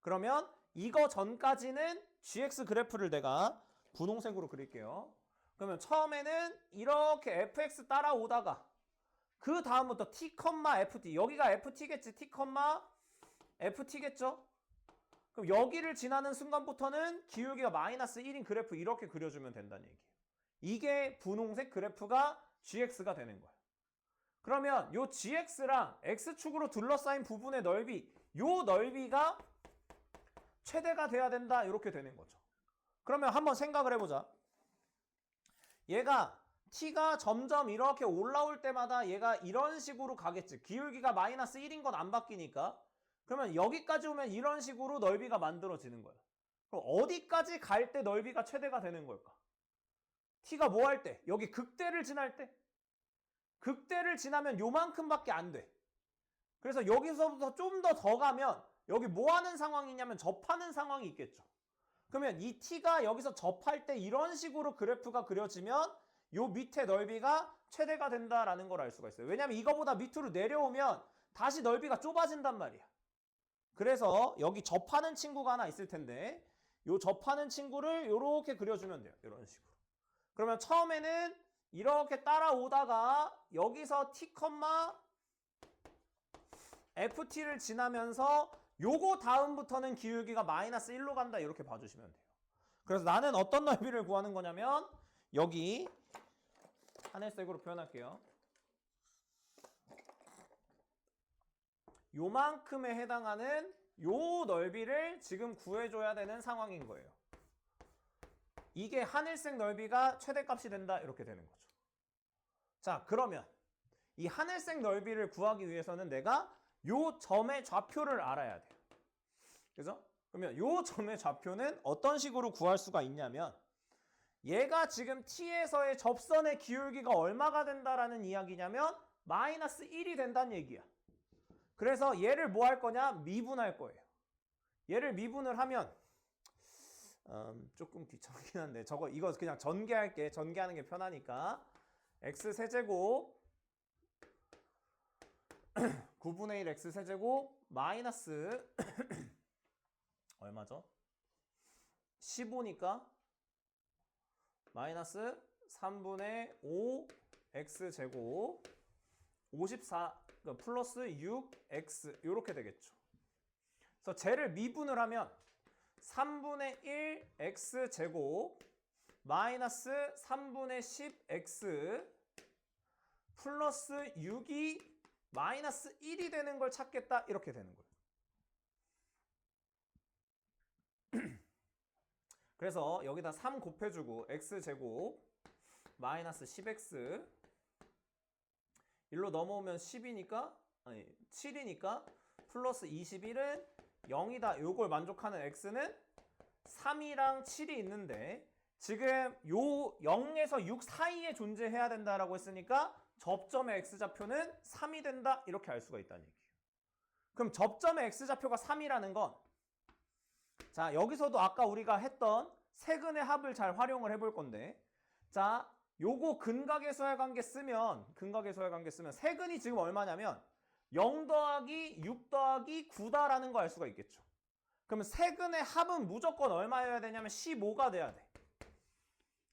그러면 이거 전까지는 gx 그래프를 내가 분홍색으로 그릴게요. 그러면 처음에는 이렇게 fx 따라오다가 그 다음부터 t, ft, 여기가 ft겠지. t, ft겠죠. 그럼 여기를 지나는 순간부터는 기울기가 마이너스 1인 그래프 이렇게 그려주면 된다는 얘기예요. 이게 분홍색 그래프가 gx가 되는 거예요. 그러면 요 gx랑 x축으로 둘러싸인 부분의 넓이, 요 넓이가 최대가 돼야 된다, 이렇게 되는 거죠. 그러면 한번 생각을 해보자. 얘가 t가 점점 이렇게 올라올 때마다 얘가 이런 식으로 가겠지. 기울기가 마이너스 1인 건 안 바뀌니까. 그러면 여기까지 오면 이런 식으로 넓이가 만들어지는 거야. 그럼 어디까지 갈 때 넓이가 최대가 되는 걸까? t가 뭐 할 때? 여기 극대를 지날 때? 극대를 지나면 요만큼밖에 안 돼. 그래서 여기서부터 좀 더 가면 여기 뭐 하는 상황이냐면 접하는 상황이 있겠죠. 그러면 이 t가 여기서 접할 때 이런 식으로 그래프가 그려지면 요 밑에 넓이가 최대가 된다라는 걸 알 수가 있어요. 왜냐면 이거보다 밑으로 내려오면 다시 넓이가 좁아진단 말이야. 그래서 여기 접하는 친구가 하나 있을 텐데 요 접하는 친구를 이렇게 그려주면 돼요. 이런 식으로. 그러면 처음에는 이렇게 따라오다가 여기서 t, ft를 지나면서 요거 다음부터는 기울기가 마이너스 1로 간다, 이렇게 봐주시면 돼요. 그래서 나는 어떤 넓이를 구하는 거냐면 여기 하늘색으로 표현할게요. 요만큼에 해당하는 요 넓이를 지금 구해줘야 되는 상황인 거예요. 이게 하늘색 넓이가 최대값이 된다, 이렇게 되는 거죠. 자, 그러면 이 하늘색 넓이를 구하기 위해서는 내가 요 점의 좌표를 알아야 돼요. 그죠? 그러면 요 점의 좌표는 어떤 식으로 구할 수가 있냐면, 얘가 지금 t에서의 접선의 기울기가 얼마가 된다라는 이야기냐면 마이너스 1이 된다는 얘기야. 그래서 얘를 뭐 할 거냐? 미분할 거예요. 얘를 미분을 하면 조금 귀찮긴 한데 이거 그냥 전개할게. 전개하는 게 편하니까. x 세제곱 9분의 1 x 세제곱 마이너스 얼마죠? 15니까 마이너스 3분의 5 x 제곱 54 플러스 6x 이렇게 되겠죠. 그래서 쟤를 미분을 하면 3분의 1 x 제곱 마이너스 3분의 10 x 플러스 6이 마이너스 1이 되는 걸 찾겠다 이렇게 되는 거예요. 그래서 여기다 3 곱해주고 x제곱 마이너스 10x 1로 넘어오면 10이니까 아니 7이니까 플러스 21은 0이다. 요걸 만족하는 x는 3이랑 7이 있는데 지금 요 0에서 6 사이에 존재해야 된다라고 했으니까 접점의 x좌표는 3이 된다. 이렇게 알 수가 있다는 얘기예요. 그럼 접점의 x좌표가 3이라는 건 자, 여기서도 아까 우리가 했던 세근의 합을 잘 활용을 해볼 건데 자, 요거 근각의 소외관계 쓰면 세근이 지금 얼마냐면 0 더하기 6 더하기 9다라는 거 알 수가 있겠죠. 그러면 세근의 합은 무조건 얼마여야 되냐면 15가 돼야 돼.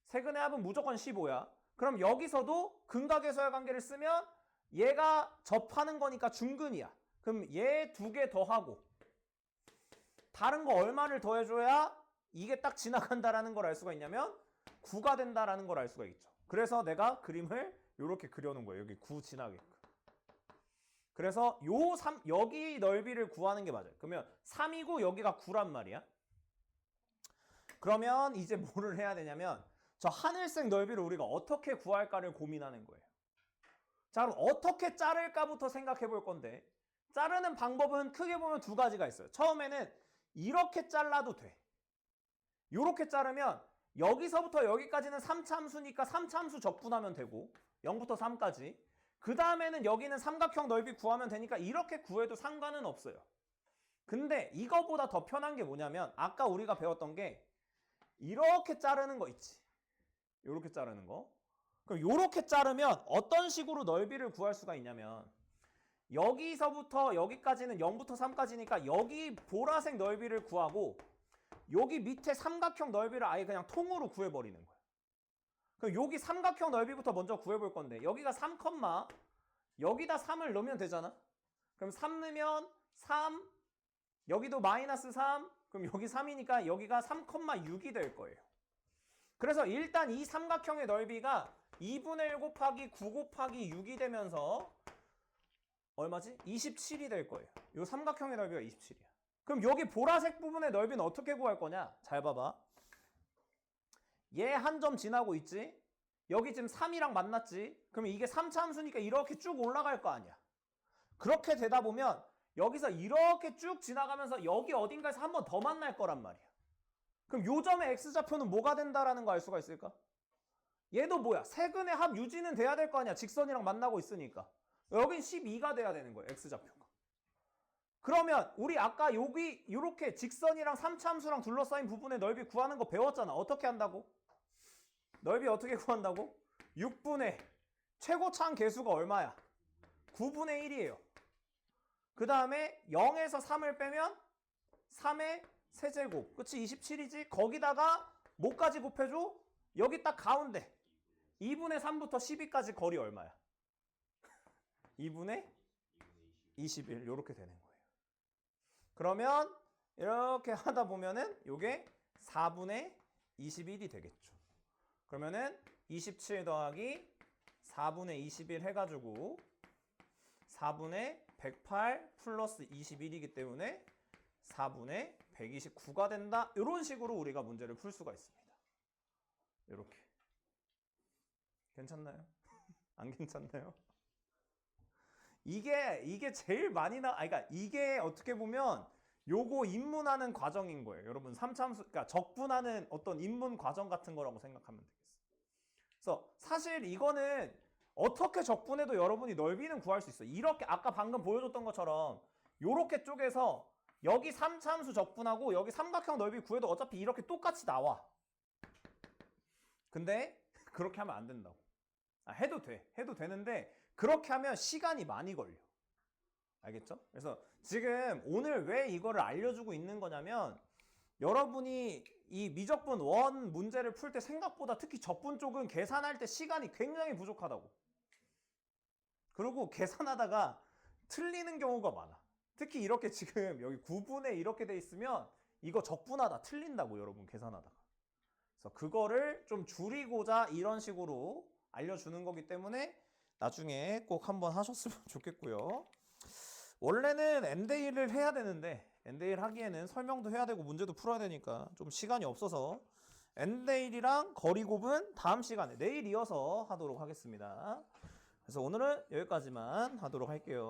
세근의 합은 무조건 15야. 그럼 여기서도 근각의 소외관계를 쓰면 얘가 접하는 거니까 중근이야. 그럼 얘 2개 더하고 다른 거 얼마를 더해줘야 이게 딱 지나간다라는 걸 알 수가 있냐면 9가 된다라는 걸 알 수가 있죠. 그래서 내가 그림을 이렇게 그려놓은 거예요. 여기 9 지나게끔. 그래서 여기 넓이를 구하는 게 맞아요. 그러면 3이고 여기가 9란 말이야. 그러면 이제 뭐를 해야 되냐면 저 하늘색 넓이를 우리가 어떻게 구할까를 고민하는 거예요. 자, 그럼 어떻게 자를까부터 생각해 볼 건데 자르는 방법은 크게 보면 2가지가 있어요. 처음에는 이렇게 잘라도 돼. 이렇게 자르면 여기서부터 여기까지는 3차함수니까 3차함수 적분하면 되고 0부터 3까지 그 다음에는 여기는 삼각형 넓이 구하면 되니까 이렇게 구해도 상관은 없어요. 근데 이거보다 더 편한 게 뭐냐면 아까 우리가 배웠던 게 이렇게 자르는 거 있지. 이렇게 자르는 거. 그럼 이렇게 자르면 어떤 식으로 넓이를 구할 수가 있냐면 여기서부터 여기까지는 0부터 3까지니까 여기 보라색 넓이를 구하고 여기 밑에 삼각형 넓이를 아예 그냥 통으로 구해버리는 거예요. 그럼 여기 삼각형 넓이부터 먼저 구해볼 건데 여기가 3, 여기다 3을 넣으면 되잖아. 그럼 3 넣으면 3, 여기도 마이너스 3, 그럼 여기 3이니까 여기가 3,6이 될 거예요. 그래서 일단 이 삼각형의 넓이가 2분의 1 곱하기 9 곱하기 6이 되면서 얼마지? 27이 될 거예요. 이 삼각형의 넓이가 27이야. 그럼 여기 보라색 부분의 넓이는 어떻게 구할 거냐? 잘 봐봐. 얘 한 점 지나고 있지? 여기 지금 3이랑 만났지? 그러면 이게 3차 함수니까 이렇게 쭉 올라갈 거 아니야. 그렇게 되다 보면 여기서 이렇게 쭉 지나가면서 여기 어딘가에서 한 번 더 만날 거란 말이야. 그럼 요 점의 x좌표는 뭐가 된다라는 거 알 수가 있을까? 얘도 뭐야? 세근의 합 유지는 돼야 될 거 아니야. 직선이랑 만나고 있으니까. 여긴 12가 돼야 되는 거예요. x좌표가. 그러면 우리 아까 여기 이렇게 직선이랑 3차 함수랑 둘러싸인 부분의 넓이 구하는 거 배웠잖아. 어떻게 한다고? 넓이 어떻게 구한다고? 6분의 최고차항 계수가 얼마야? 9분의 1이에요. 그 다음에 0에서 3을 빼면 3의 세제곱. 그치? 27이지? 거기다가 뭐까지 곱해줘? 여기 딱 가운데 2분의 3부터 12까지 거리 얼마야? 2분의 21 이렇게 되는 거예요. 그러면 이렇게 하다 보면은 이게 4분의 21이 되겠죠. 그러면은 27 더하기 4분의 21 해가지고 4분의 108 플러스 21이기 때문에 4분의 129가 된다. 이런 식으로 우리가 문제를 풀 수가 있습니다. 이렇게. 괜찮나요? 안 괜찮나요? 이게 제일 많이 그러니까 이게 어떻게 보면 요거 입문하는 과정인 거예요. 여러분 3차함수, 그러니까 적분하는 어떤 입문 과정 같은 거라고 생각하면 되겠어요. 그래서 사실 이거는 어떻게 적분해도 여러분이 넓이는 구할 수 있어요. 이렇게 아까 방금 보여줬던 것처럼 요렇게 쪼개서 여기 3차함수 적분하고 여기 삼각형 넓이 구해도 어차피 이렇게 똑같이 나와. 근데 그렇게 하면 안 된다고. 해도 돼. 해도 되는데 그렇게 하면 시간이 많이 걸려. 알겠죠? 그래서 지금 오늘 왜 이거를 알려주고 있는 거냐면 여러분이 이 미적분 원 문제를 풀 때 생각보다 특히 적분 쪽은 계산할 때 시간이 굉장히 부족하다고. 그리고 계산하다가 틀리는 경우가 많아. 특히 이렇게 지금 여기 9분의 이렇게 돼 있으면 이거 적분하다 틀린다고 여러분 계산하다가. 그래서 그거를 좀 줄이고자 이런 식으로 알려주는 거기 때문에 나중에 꼭 한번 하셨으면 좋겠고요. 원래는 N대1을 해야 되는데 N대1 하기에는 설명도 해야 되고 문제도 풀어야 되니까 좀 시간이 없어서 N대1이랑 거리곱은 다음 시간에 내일 이어서 하도록 하겠습니다. 그래서 오늘은 여기까지만 하도록 할게요.